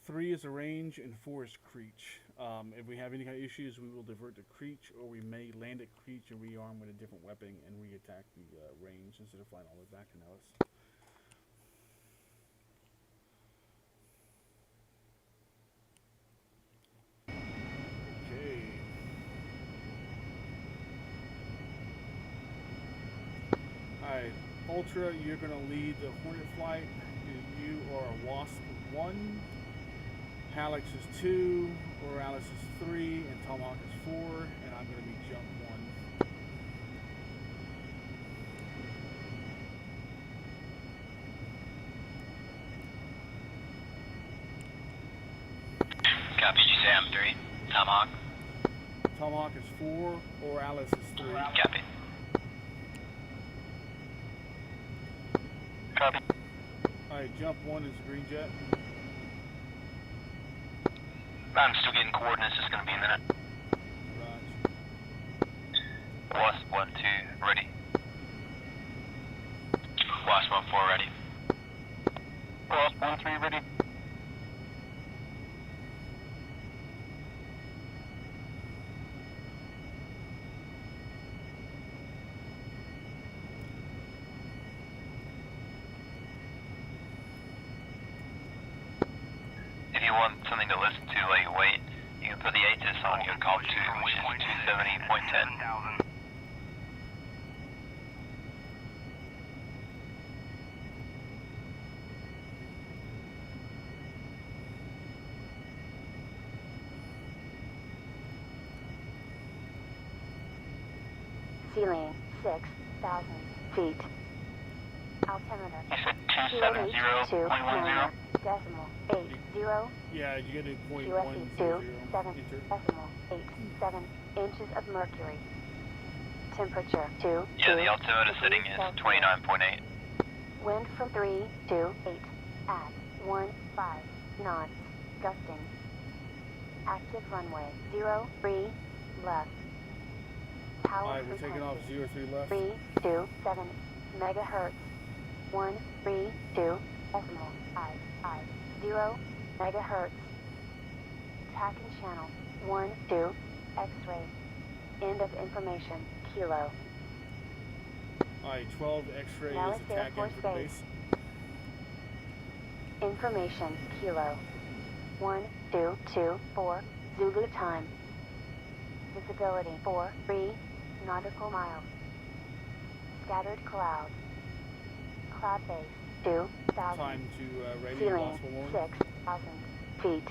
Three is a range and 4 is Creech. If we have any kind of issues, we will divert to Creech, or we may land at Creech and rearm with a different weapon and re-attack the range instead of flying all the way back to Nellis. Okay. Alright, Ultra, you're going to lead the Hornet flight. You are a Wasp 1. Hallex is 2, Oralis is 3, and Tomahawk is 4, and I'm going to be Jump 1. Copy, did you say I'm 3? Tomahawk? Tomahawk is 4, Oralis is 3. Copy. Copy. Alright, Jump 1 is Green Jet. I'm still getting coordinates, it's going to be a minute. Roger. Wasp 1, 2, ready. Wasp 1, 4, ready. Wasp 1, 3, ready. want something to listen to while you wait, you can put the ATIS on your comp 2, which is 270.10. 7,000. Ceiling 6,000 feet. Altimeter You said 270.10? decimal 80. Yeah, you get a point QFE 100 2 7 meter. decimal 87 inches of mercury. Temperature 2. Yeah, the altimeter setting is 29.8. Wind from 3 to 8 at 15 knots, gusting. Active runway 03 left. Power Alright, we're taking off frequency 03 left. 327 megahertz. 132 decimal 550 megahertz. TAC and channel 12 X-ray. End of information. Kilo. Alright, 12 X-ray Now is it's Air attack Force in for the Base. base. Information. Kilo. 1224 Zulu time. Visibility 43 nautical miles. Scattered cloud. Cloud base 2,000. Time to radio Ceiling possible warning. 6,000 feet.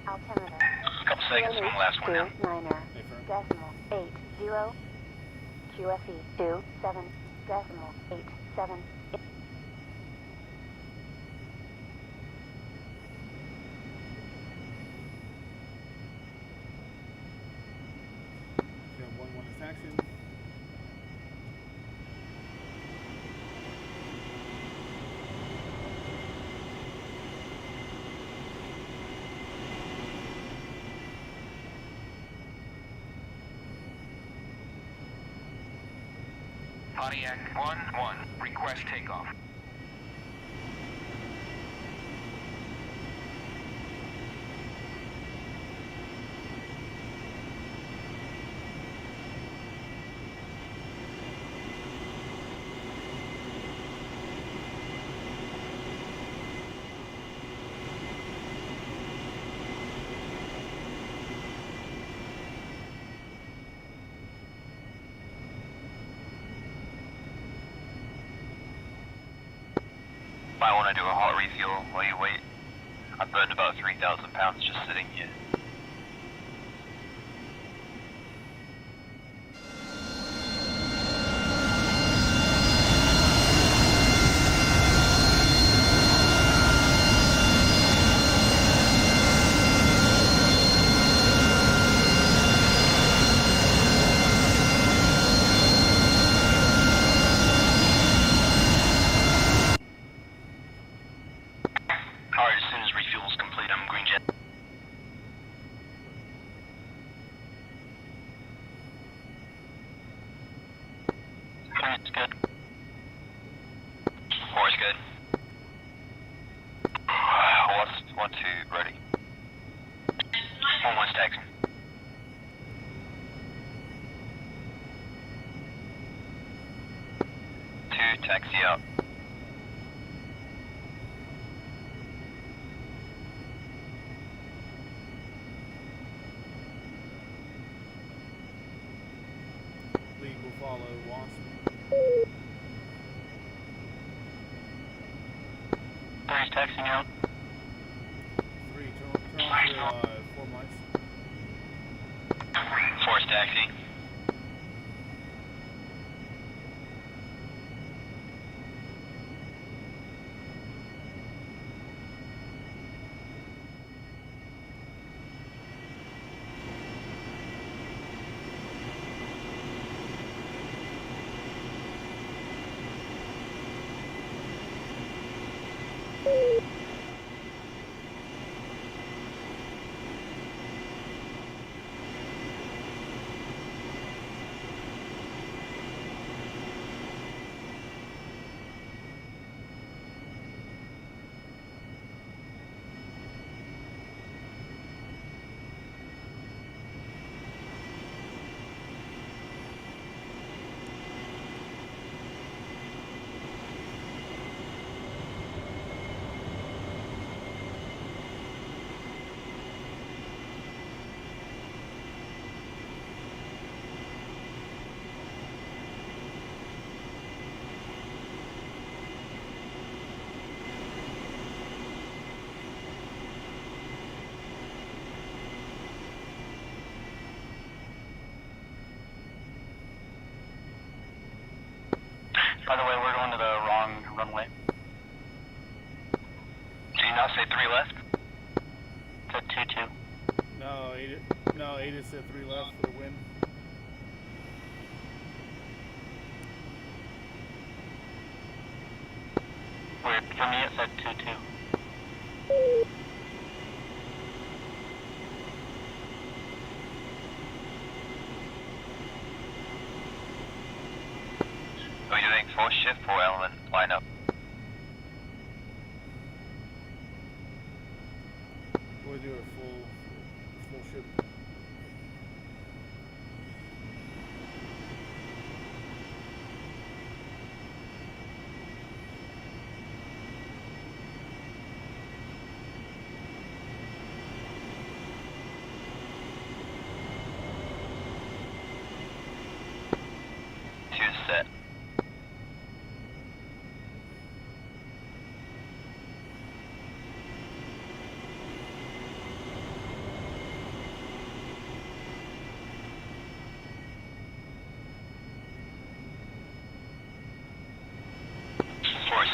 Altimeter A couple seconds from the last one now. 29er Hey, firm. decimal 80. QFE 27 decimal 87. Yeah, 1-1 is action. Pontiac 1-1, request takeoff. Might want to do a hot refuel while you wait. I burned about 3,000 pounds just sitting here. Alright, as soon as refuel's complete, I'm green jet. Three's good. Four's good. What's 1, 2, ready? 1-1's taxing. 2, taxi out. Lead will follow Wasp. 3's taxing out. 3, turn off your 4 mics. 4's taxi. By the way, we're going to the wrong runway. Did you not say 3 left? It said 2-2. No, 8 said 3 left for the win. Weird. For me, it said 2-2. Are you doing 4 shift, 4 element lineup? We'll do a full ship. Set.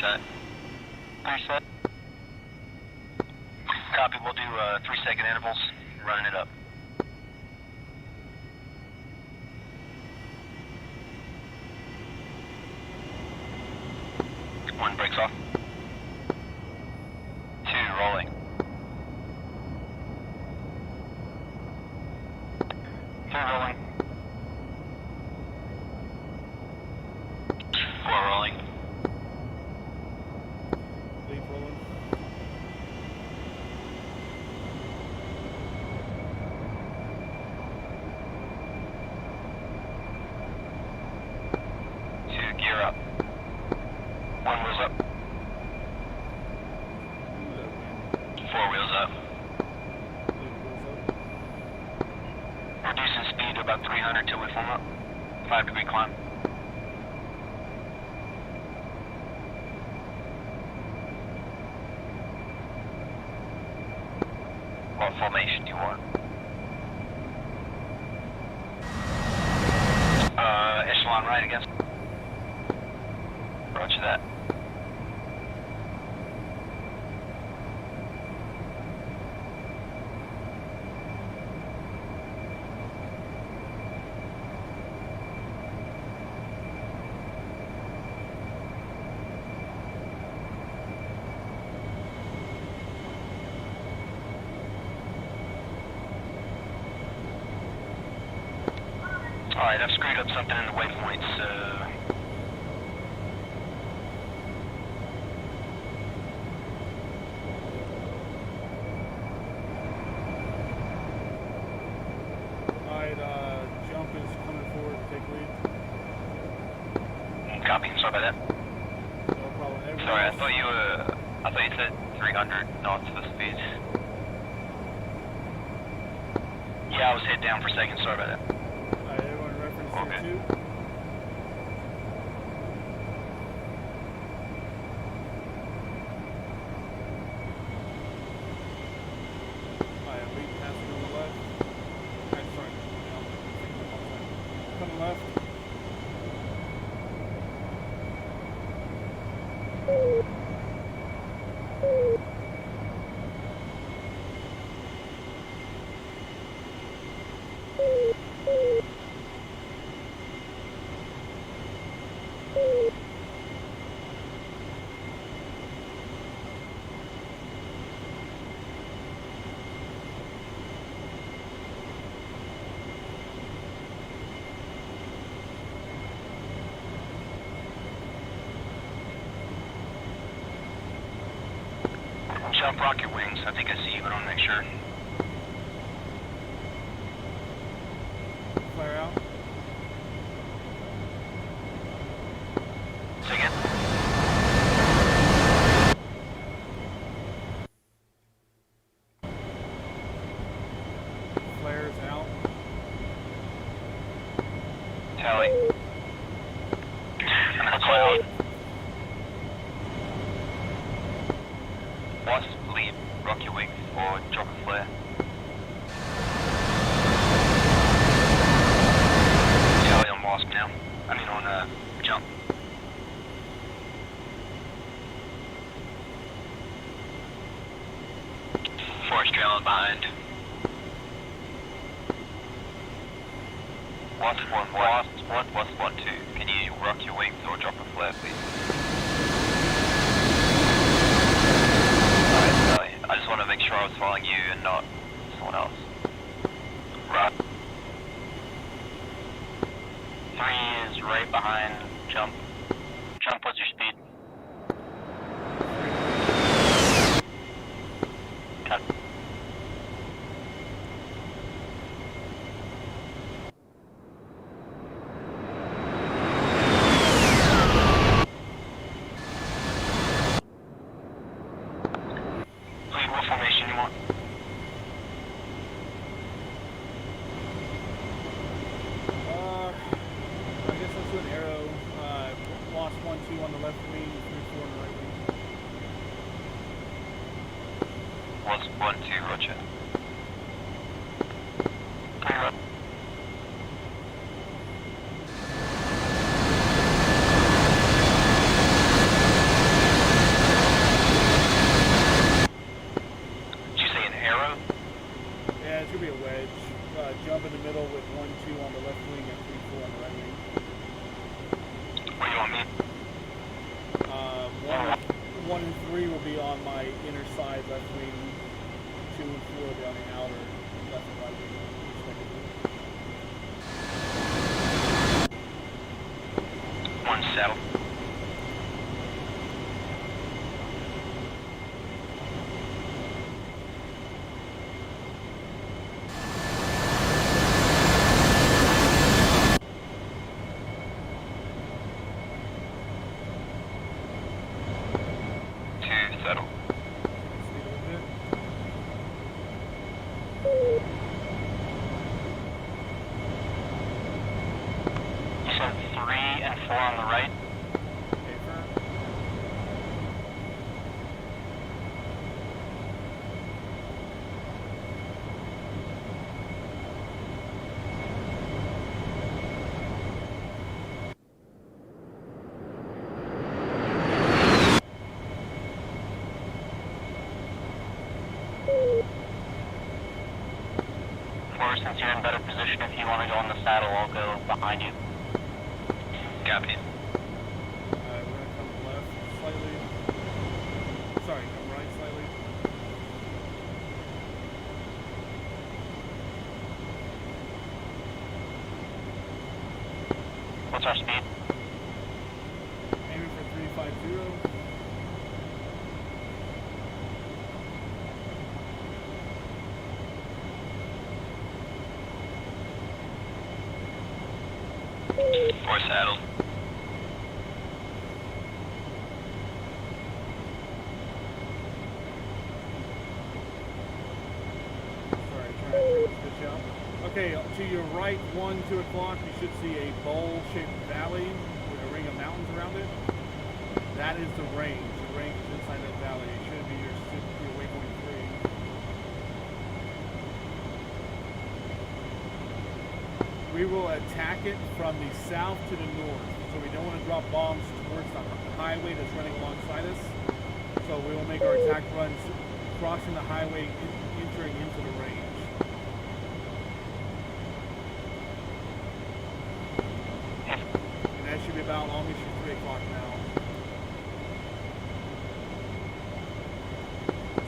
Set. 3 set. Copy, we'll do 3-second intervals, running it up. 1 breaks off. 2 rolling. 3 rolling. 4 rolling. Lead rolling. 2 gear up. 1 wheels up. 4 wheels up. Reducing speed to about 300 till we form up. 5-degree climb. What formation do you want? Echelon right against. Roger that. Alright, I've screwed up something in the waypoints, Alright, jump is coming forward to take lead. Copy, sorry about that. No problem. Sorry, I thought you said 300 knots for speed. Yeah, I was head down for a second, sorry about that. Alright, everyone reference Okay. tier 2. Alright, lead passing on the left. Alright, sorry. Coming left. Jump rocket wings, I think I see you, but I want to make sure. Flare out. Say again? Flares out. Tally. I'm in the cloud. Wasp, lead, rocket wings, or drop a flare. Tally on Wasp now. I mean on, jump. Lost 1+1-2. Can you rock your wings or drop a flare, please? Alright, Sally. I just want to make sure I was following you and not someone else. Right. 3 is right behind jump. Jump, what's your speed? Cut. Lead, what formation you want? I guess let's do an arrow. Lost 1-2 on the left wing, 3-4 on the right wing. Lost 1-2, roger. Clear up. Did you say an arrow? Yeah, it's gonna be a wedge. Jump in the middle with 1-2 on the left wing and 3-4 on the right wing. Where do you want me? 1 and 3 will be on my inner side left wing. 2 and 4 will be on the outer left and right wing, respectively. 1 saddle. Settle. Speed a little bit. You said 3 and 4 on the right? Okay, firm. Or since you're in better position, if you want to go on the saddle, I'll go behind you. Copy. We're gonna come left slightly. Sorry, come right slightly. What's our speed? Aiming for 350. Four saddle. Sorry, trying to switch out. Okay, to your right, 2 o'clock, you should see a bowl-shaped valley with a ring of mountains around it. That is the range. The range is inside that valley. It should be your waypoint 3. We will attack it from the south to the north. So we don't want to drop bombs towards the highway that's running alongside us. So we will make our attack runs crossing the highway, entering into the range. And that should be about almost 3 o'clock now.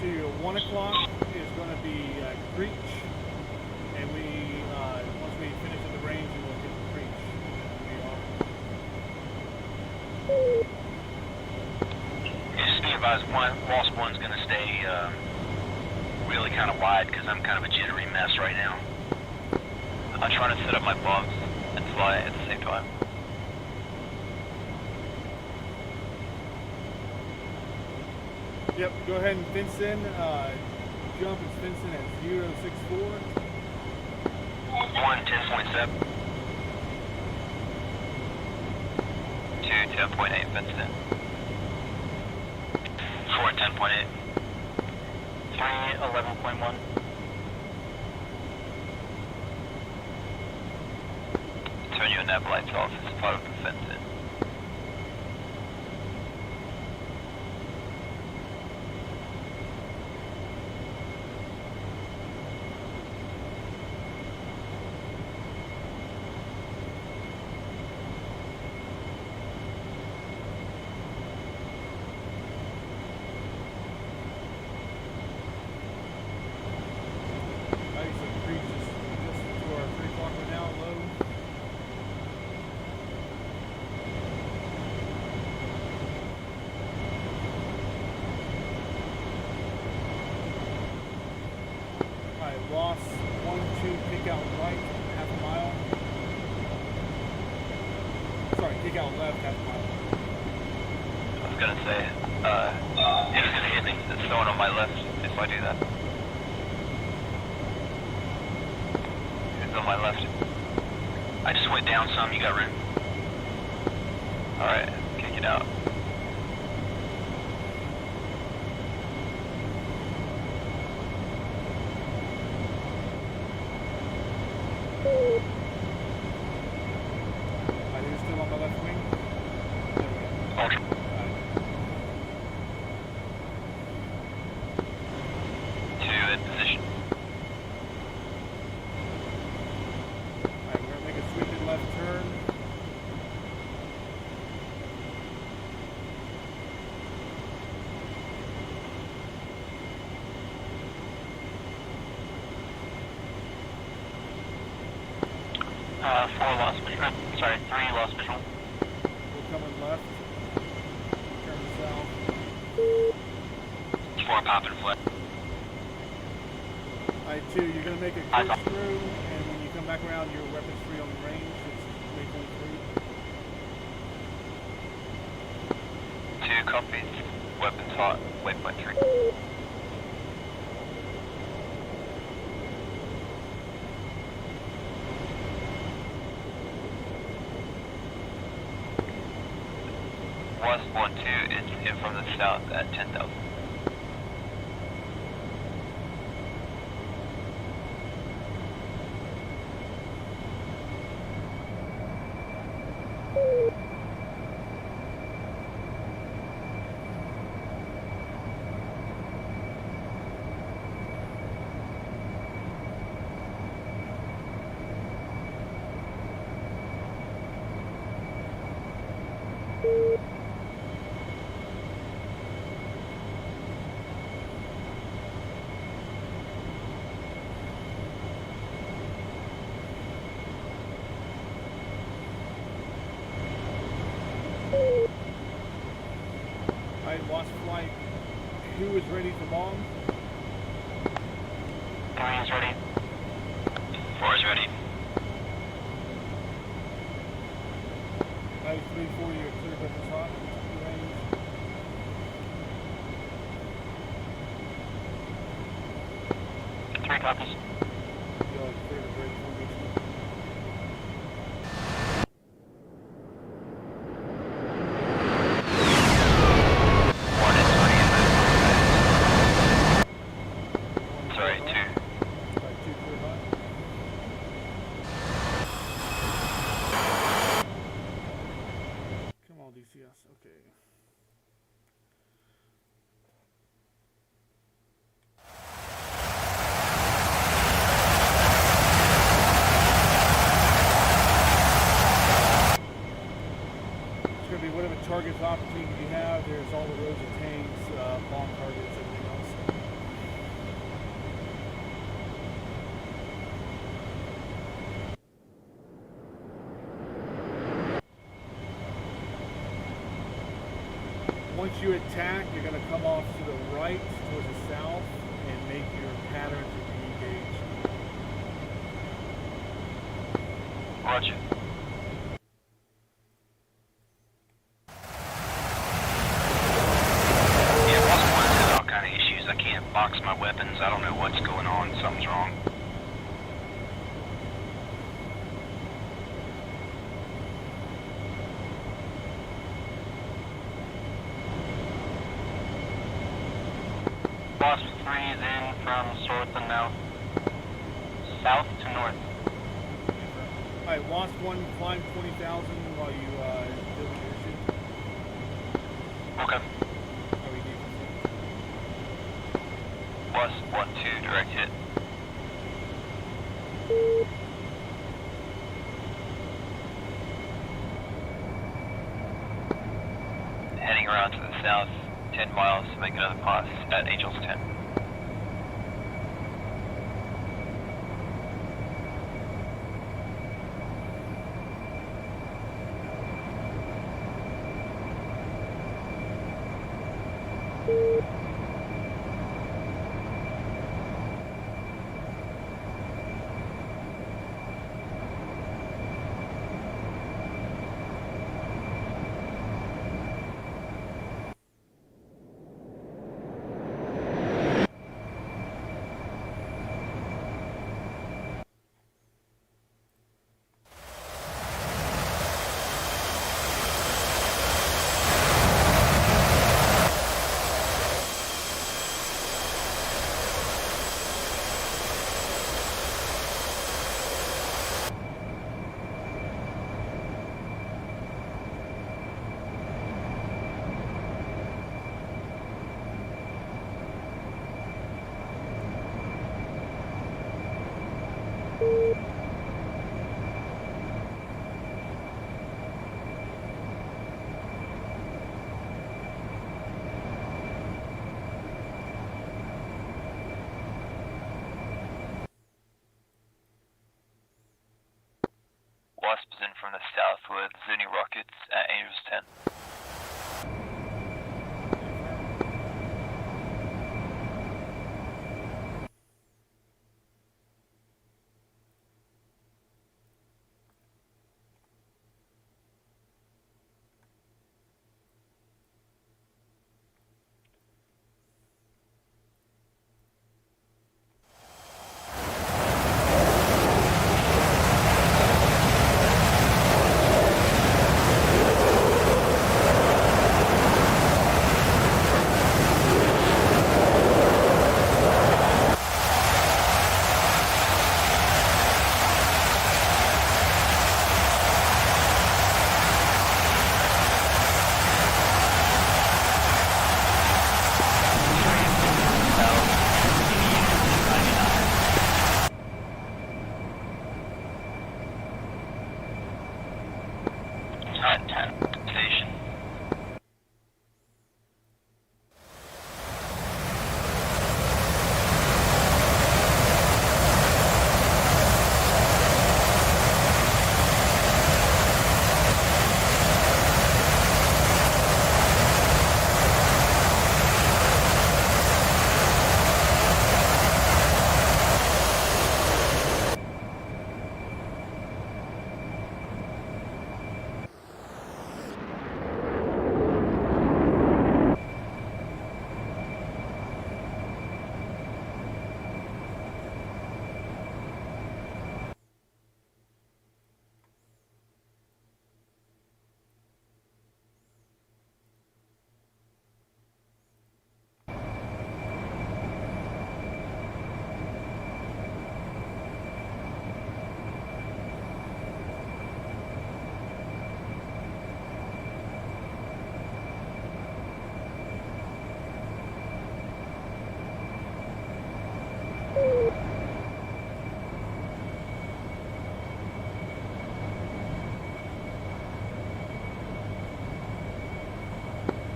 To your 1 o'clock is going to be Creech. And we, once we finish at the range, we will hit the Creech. Just be advised, Lost 1's going to stay really kind of wide because I'm kind of a jittery mess right now. I'm trying to set up my bombs and fly at the same time. Yep, go ahead and fence in. Jump is fencing at 064. 1, 10.7. 2, 10.8 fenced in. 4, 10.8. 3, 11.1. Turn your nav lights off as part of the fence in. kick out left, that's my I was gonna say, he's gonna hit me. There's someone on my left if I do that. Who's on my left? I just went down some, you got room? Alright, kick it out. Are you still on my left wing? Ultra. Two in position. Alright, we're gonna make a sweeping left turn. Four lost visual. Sorry, three lost visual. We're coming left. Turn south. Four popping flat. Alright, 2, you're gonna make a Eyes corkscrew, and when you come back around, your weapon's free on the range. It's waypoint 3. Two copies. Weapons hot. Waypoint 3. West 1-2 is in from the south at 10,000. Alright, Wasp Flight. Who is ready for bomb? 3 is ready. 4 is ready. Alright, 3, 4, you're clear weapons hot. Range. Three copies. You're clear to break formation. One is ready in the Sorry, 2. Alright, 2 clear hot. Come on, DCS. Okay. It's going to be whatever targets opportunity you have. There's all the rows of tanks, bomb targets, everything else. Once you attack, you're going to come off to the right, towards the south, and make your pattern to re-engage. Roger. Yeah, Wasp 1 has all kind of issues. I can't box my weapons. I don't know what's going on. Something's wrong. Wasp 3 is in from north and now. South to north. Alright, Wasp 1, climb 20,000 while you deal with your issue. Okay. How we need. Wasp 1-2, direct hit. Heading around to the south, 10 miles to make another pass at Angels 10. Wasp is in from the south with Zuni rockets at Angels 10. Station.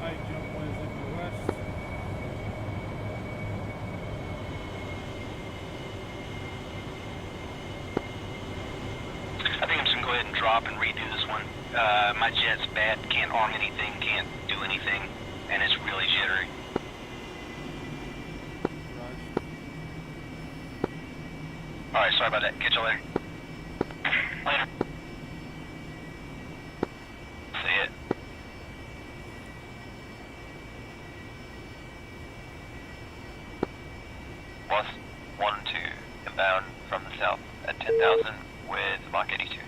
High jump one is looking to the west. I think I'm just gonna go ahead and drop and redo this one. My jet's bad, can't arm anything, can't do anything, and it's really jittery. Alright, sorry about that. Catch you later. Later. See it. Wasp 1 and 2 inbound from the south at 10,000 with Mach 82s.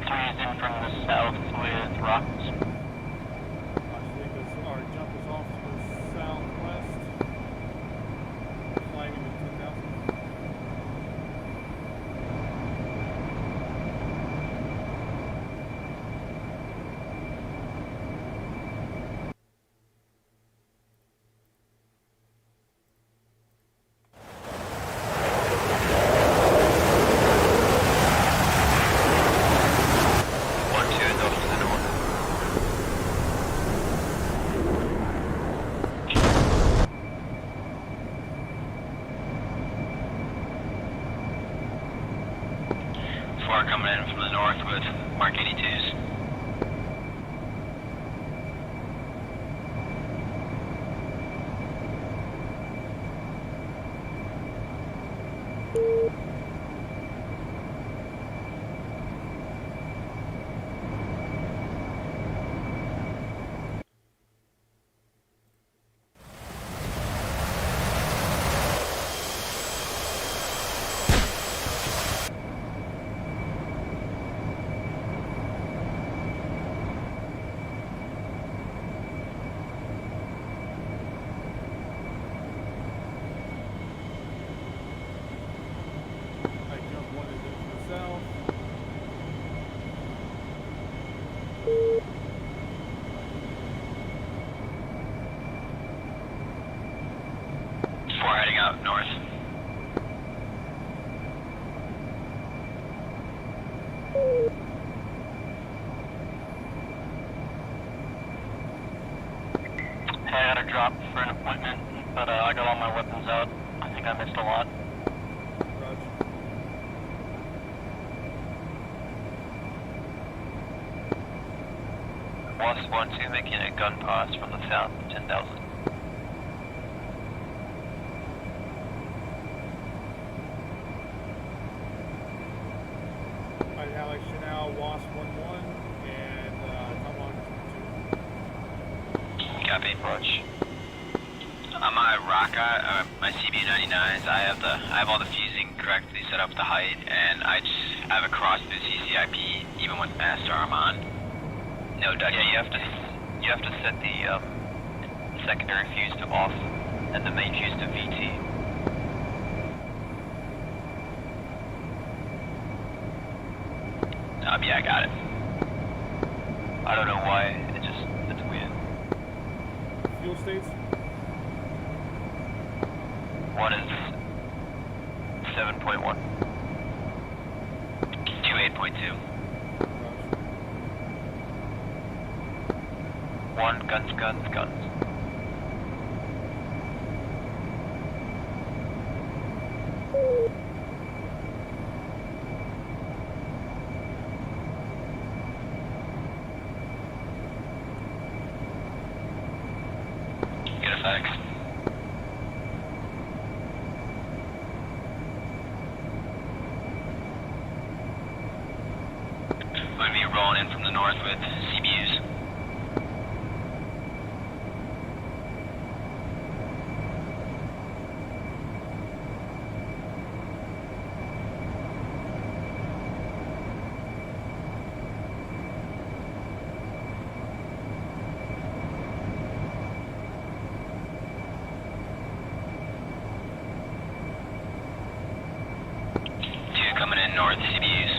Three's in from the south with rockets. Actually, because our jump is off to the southwest. Climbing to 10,000. One, two is off to the north. Far coming in from the north with Mark 82s. out north. Hey, I got a drop for an appointment, but I got all my weapons out. I think I missed a lot. Roger. Wasp 1-2 making a gun pass from the south, 10,000. Alright, Alex, you're now Wasp 1-1, and come on. Copy. Approach. On my rocket, my CB-99s, I have all the fusing correctly set up, the height, and I have a cross through CCIP even with master arm on. No ducking. Yeah, you have to set the secondary fuse to off and the main fuse to VT. Yeah, I got it. I don't know why, it's weird. Fuel states? One is 7.1. 28.2. One, guns. Good effects. Going to be rolling in from the north with CBUs. Two coming in north, CBUs.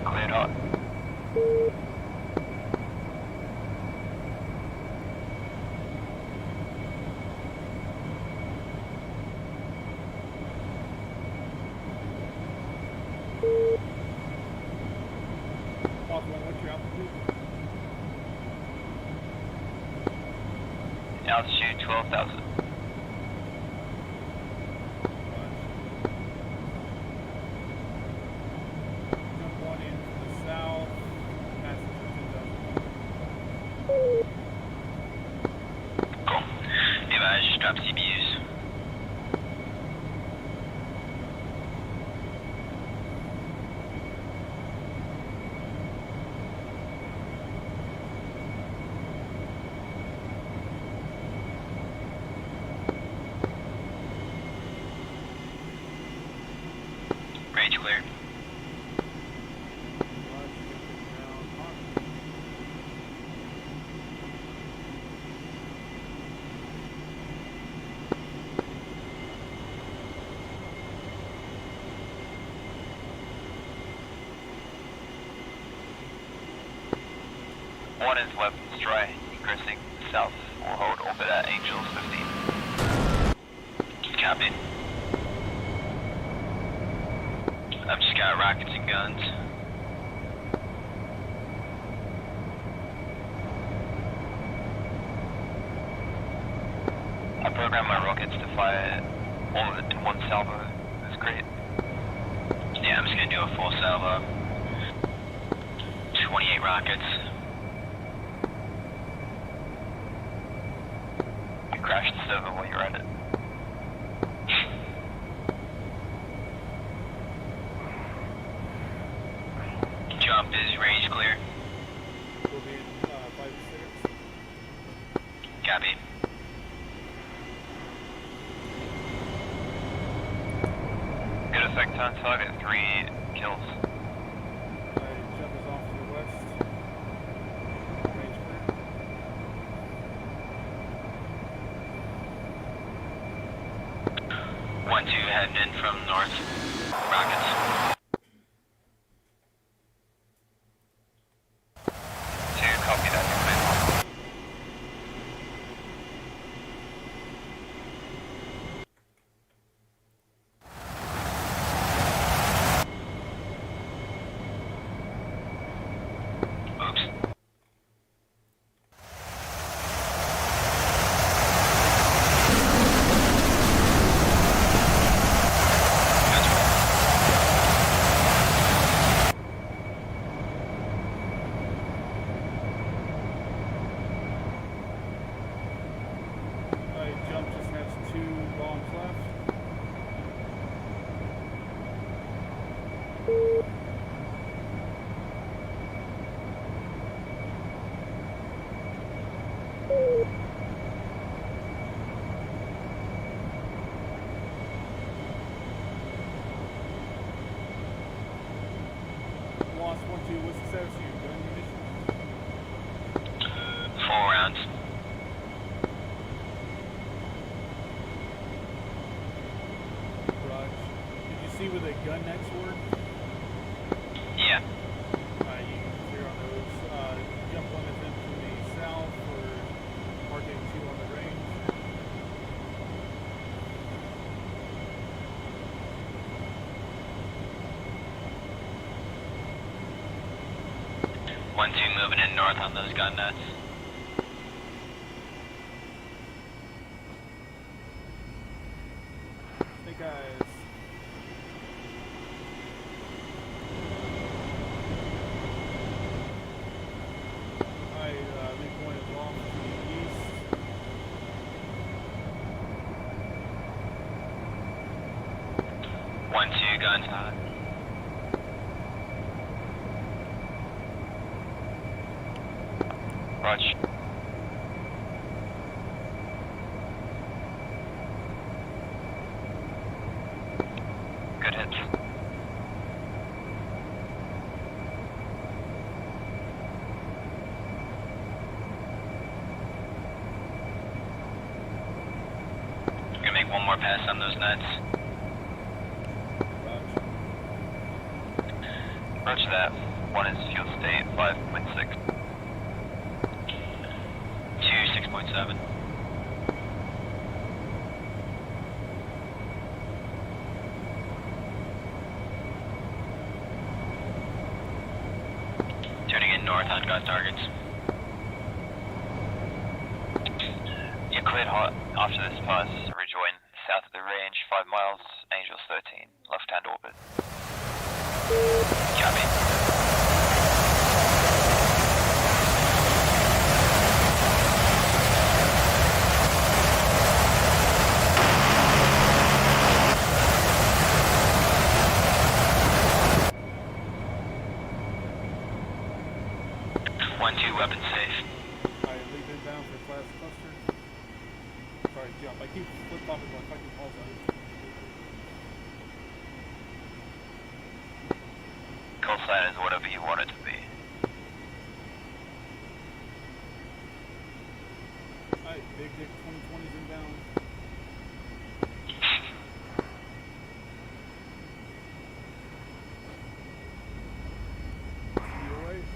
Cleared hot. Wasp 1, what's your altitude? Altitude 12,000. Jump 1 in from the south, passing 13,000. Cool. Yeah, I just dropped CBUs. Range clear. One is weapons dry, egressing south. We'll hold orbit at Angels 15. Copy. I've just got rockets and guns. I programmed my rockets to fire all of it in one salvo. That's great. Yeah, I'm just gonna do a full salvo. 28 rockets. You crashed the server while you're at it. Jump is range clear. We'll be in 5 to 6. Copy. Good effect on target, 3 kills. Jump is off to the west. Range clear. 1-2 heading in from north. Rockets. 2, copy that, you're clear. see where the gun nets were? Yeah. You can clear on those. Jump one of them to the south for marking 2 on the range. One, two, moving in north on those gun nets. Hey guys. Midpoint is off to the east. One, two, guns hot. Roger. Good hits. Gonna make one more pass on those nets. Roger that. One is fuel state 5.6. 2 6.7. Turning in north on gun targets. You cleared hot after this pass. Rejoin south of the range, 5 miles, Angels 13, left-hand orbit. Copy. One, two, weapon safe. Alright, leave inbound for class cluster. Sorry, jump. I keep flip-flopping my fucking pulse on it. Call sign is whatever you want it to be. Alright, Big Dick 2020's inbound. You alright?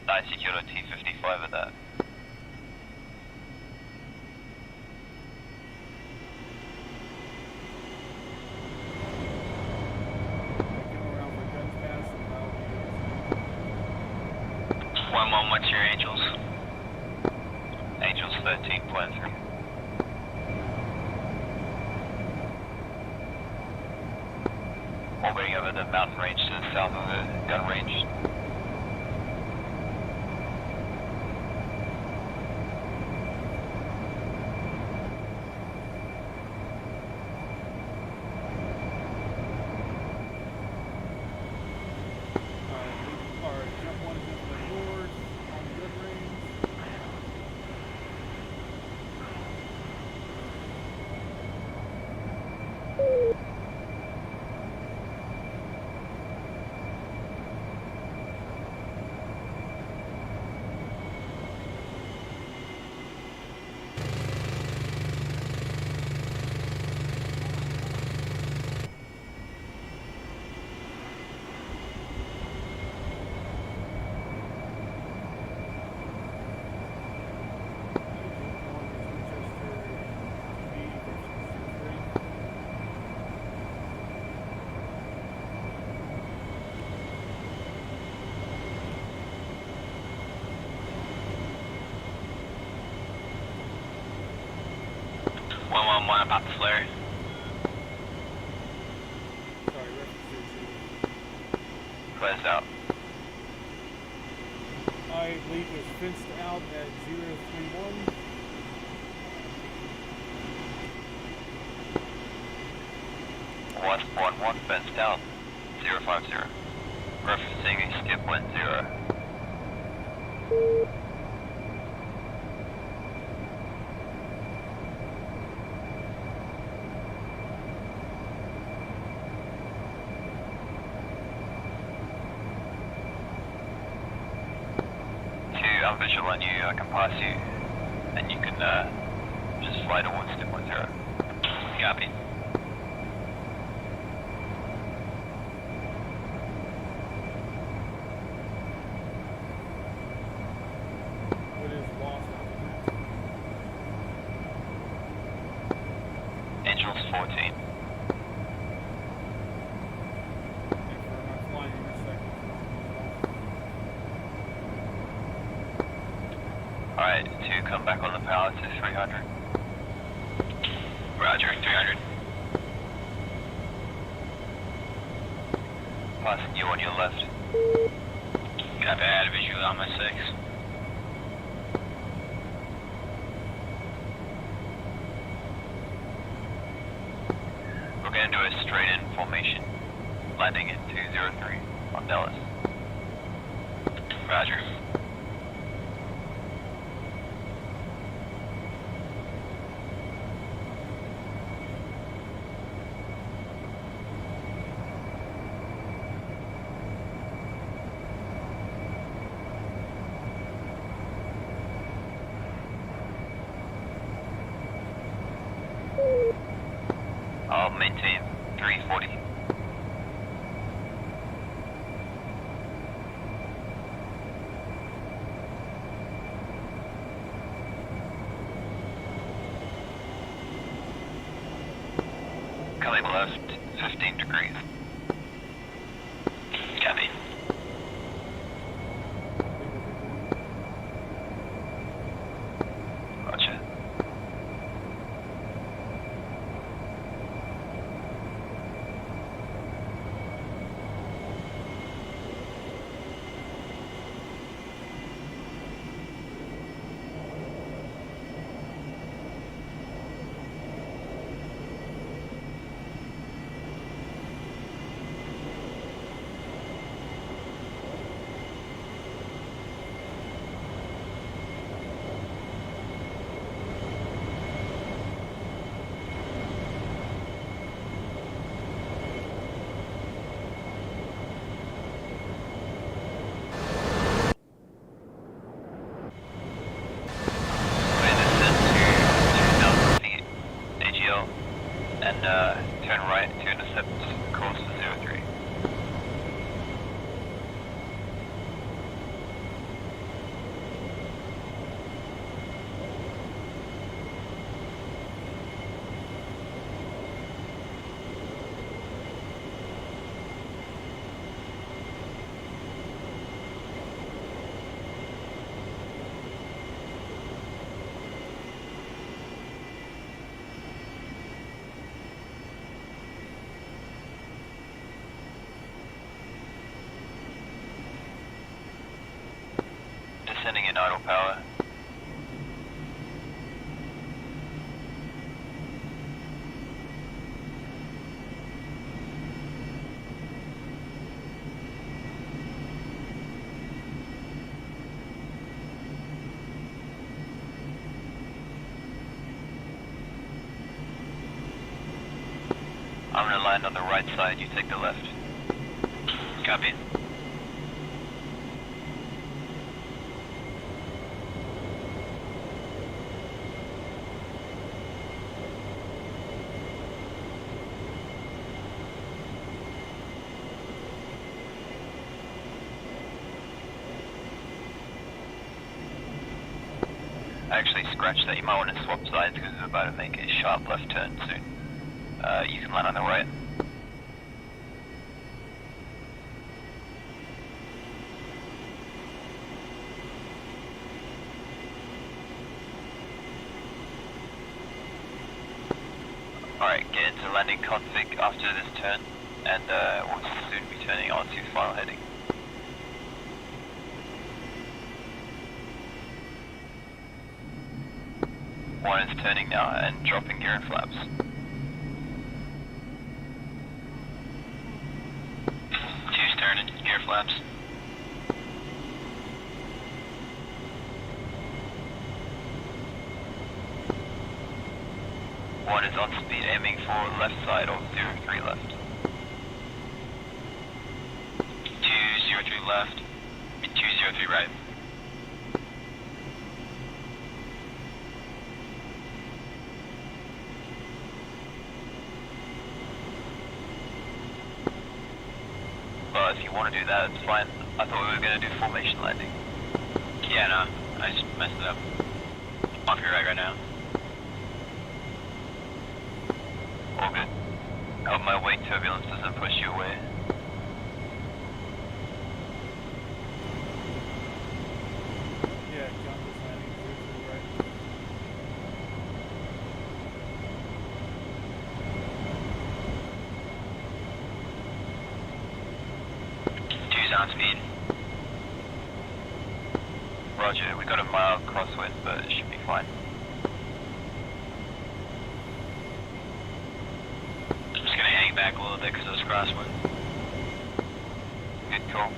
I secured a T-55 at that. Come around for guns pass and I'll be 1-1, what's your Angels? Angels 13.3. Orbiting over the mountain range to the south of the gun range. Alright, jump one is into the north on the gun range. One about the flare. Sorry, reference Closed out. I believe is fenced out at 031. One fenced out. 050. Referencing a skip wind 0. I'm visual on you, I can pass you, and you can Just fly towards 2.0. Copy. What is lost altitude? Angels 14. And for my flying intersect. Alright, to come back on the power to 300. Roger, 300. Passing you on your left. Copy, I had a visual on my 6. We're going to do a straight in formation. Landing at 203 on Dallas. Roger. I'll maintain 340. Coming left, 15 degrees. Copy. Roger. We're in descent to 2,000 feet, AGL, and turn right to intercept course to 03. Descending in idle power. I'm gonna land on the right side, you take the left. Copy. I actually scratched that. You might want to swap sides because we're about to make a sharp left turn soon. You can land on the right. Alright, get into landing config after this turn, and we'll soon be turning on to final heading. One is turning now and dropping gear and flaps. Two's turning, gear flaps. One is on speed aiming for left side of 03 left. 203 left, 203 right. if you want to do that, it's fine. I thought we were going to do formation landing. Yeah, no, I just messed it up. Off your right now. All good. Hope my weight turbulence doesn't push you away. Yeah, John was landing clear to the right. Two's on speed. Roger, we got a mile crosswind, but it should be fine. I'm just gonna hang back a little bit because of this crosswind. Good call.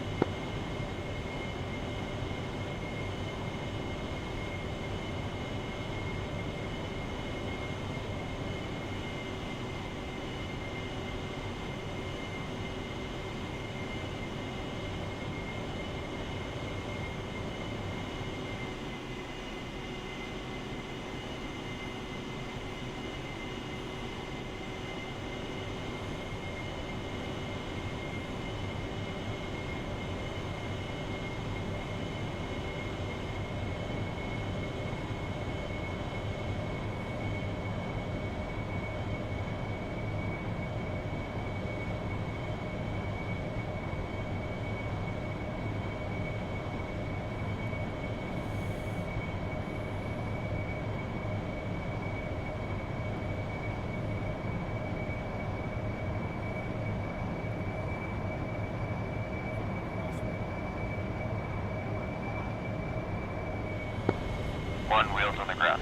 One wheel's on the ground.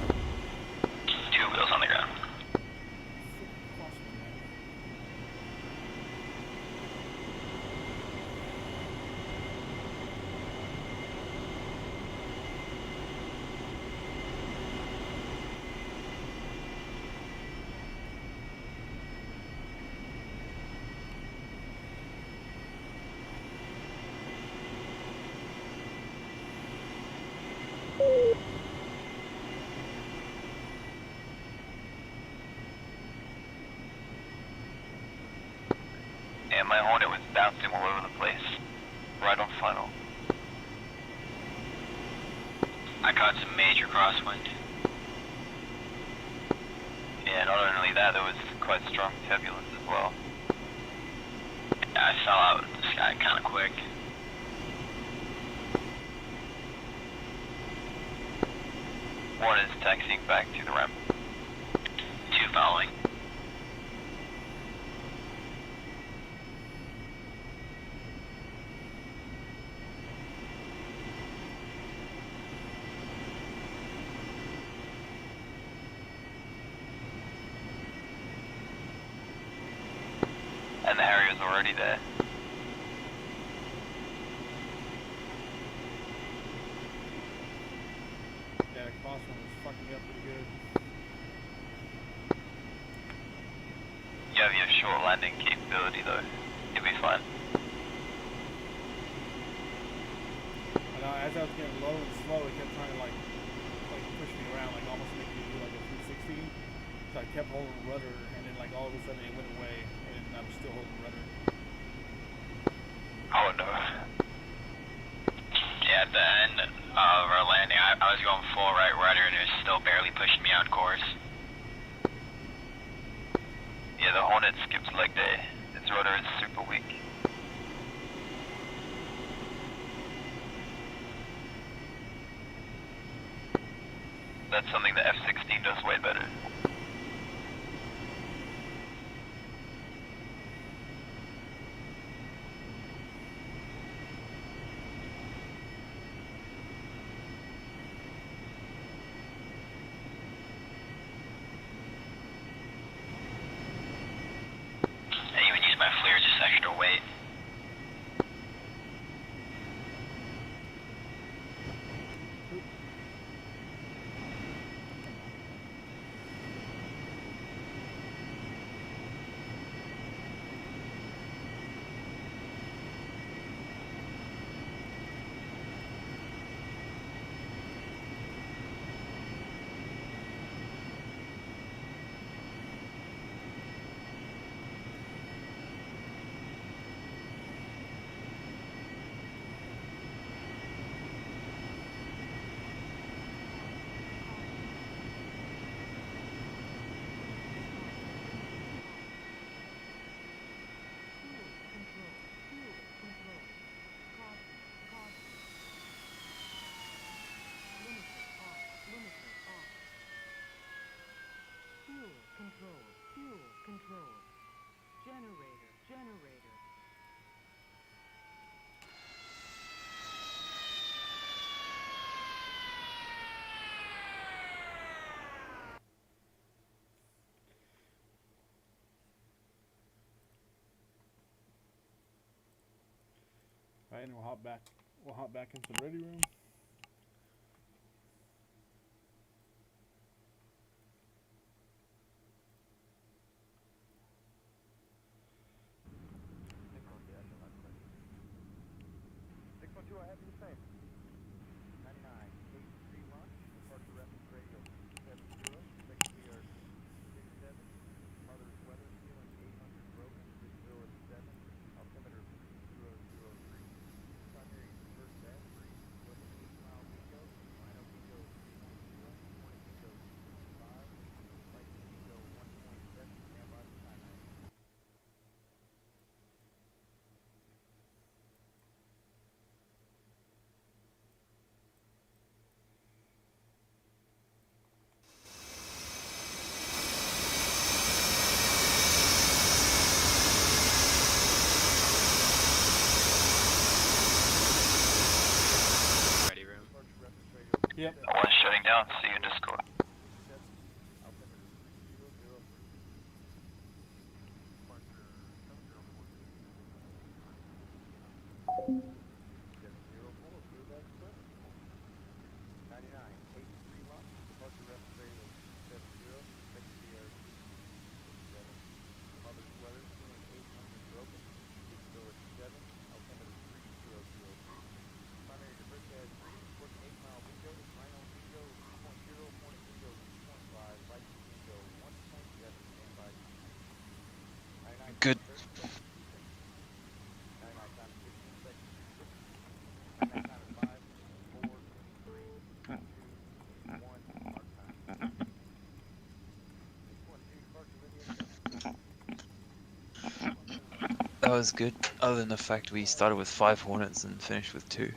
Two wheels on the ground. And my Hornet was bouncing all over the place. Right on funnel. I caught some major crosswind. Yeah, not only that, there was quite strong turbulence as well. I fell out of the sky kind of quick. One is taxiing back to the ramp. Two following. And the Harrier's already there. Yeah, the crosswind was fucking me up pretty good. You have your short landing capability though. You'll be fine. And as I was getting low and slow, it kept trying to like push me around, like almost make me do like a 360. So I kept holding the rudder, and then like all of a sudden it went away, and I'm still holding the rudder. Oh no. Yeah, at the end of our landing, I was going full right rudder and it was still barely pushing me on course. Yeah, the Hornet skips leg day. Its rudder is super weak. That's something the F-16 does way better. I even used my FLIR just extra weight. Alright, and we'll hop back into the ready room. Ready room. Yep. One's shutting down. See you in Discord. Good. That was good, other than the fact we started with 5 Hornets and finished with 2. It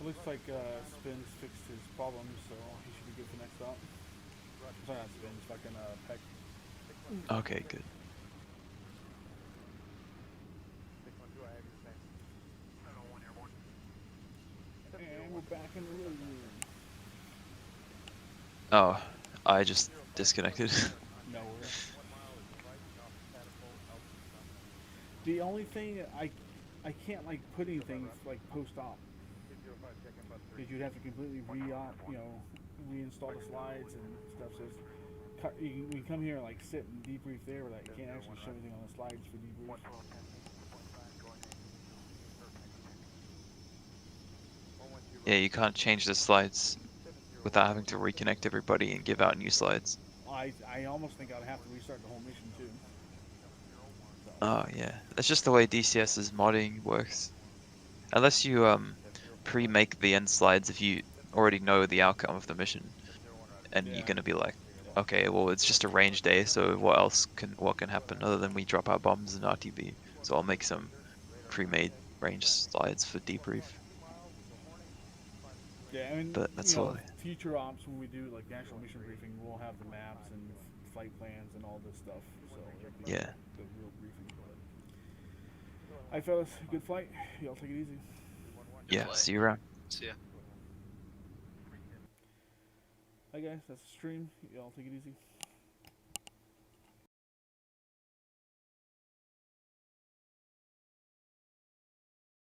looks like Spins fixed his problem, so he should be good for next stop. Sorry, not Spins, fucking Peck. Okay, good. And we're back in the ready room. Oh, I just disconnected. No worries. The only thing I can't like put anything like post-op, because you'd have to completely reinstall the slides and stuff. So we come here and like sit and debrief there, but you can't actually show anything on the slides for debrief. Yeah, you can't change the slides without having to reconnect everybody and give out new slides. I almost think I'd have to restart the whole mission too. So. Oh yeah, that's just the way DCS's modding works. Unless you pre-make the end slides if you already know the outcome of the mission, and Yeah. you're gonna be like, okay, well it's just a range day, so what can happen other than we drop our bombs and RTB? So I'll make some pre-made range slides for debrief. Yeah, I mean, But that's all. Future ops when we do like the actual mission briefing, we'll have the maps and flight plans and all this stuff. So it'll be Yeah. the real briefing. Hi fellas, good flight. Y'all take it easy. Good Yeah, flight. see you around. See ya. Hi guys, that's the stream. Y'all take it easy.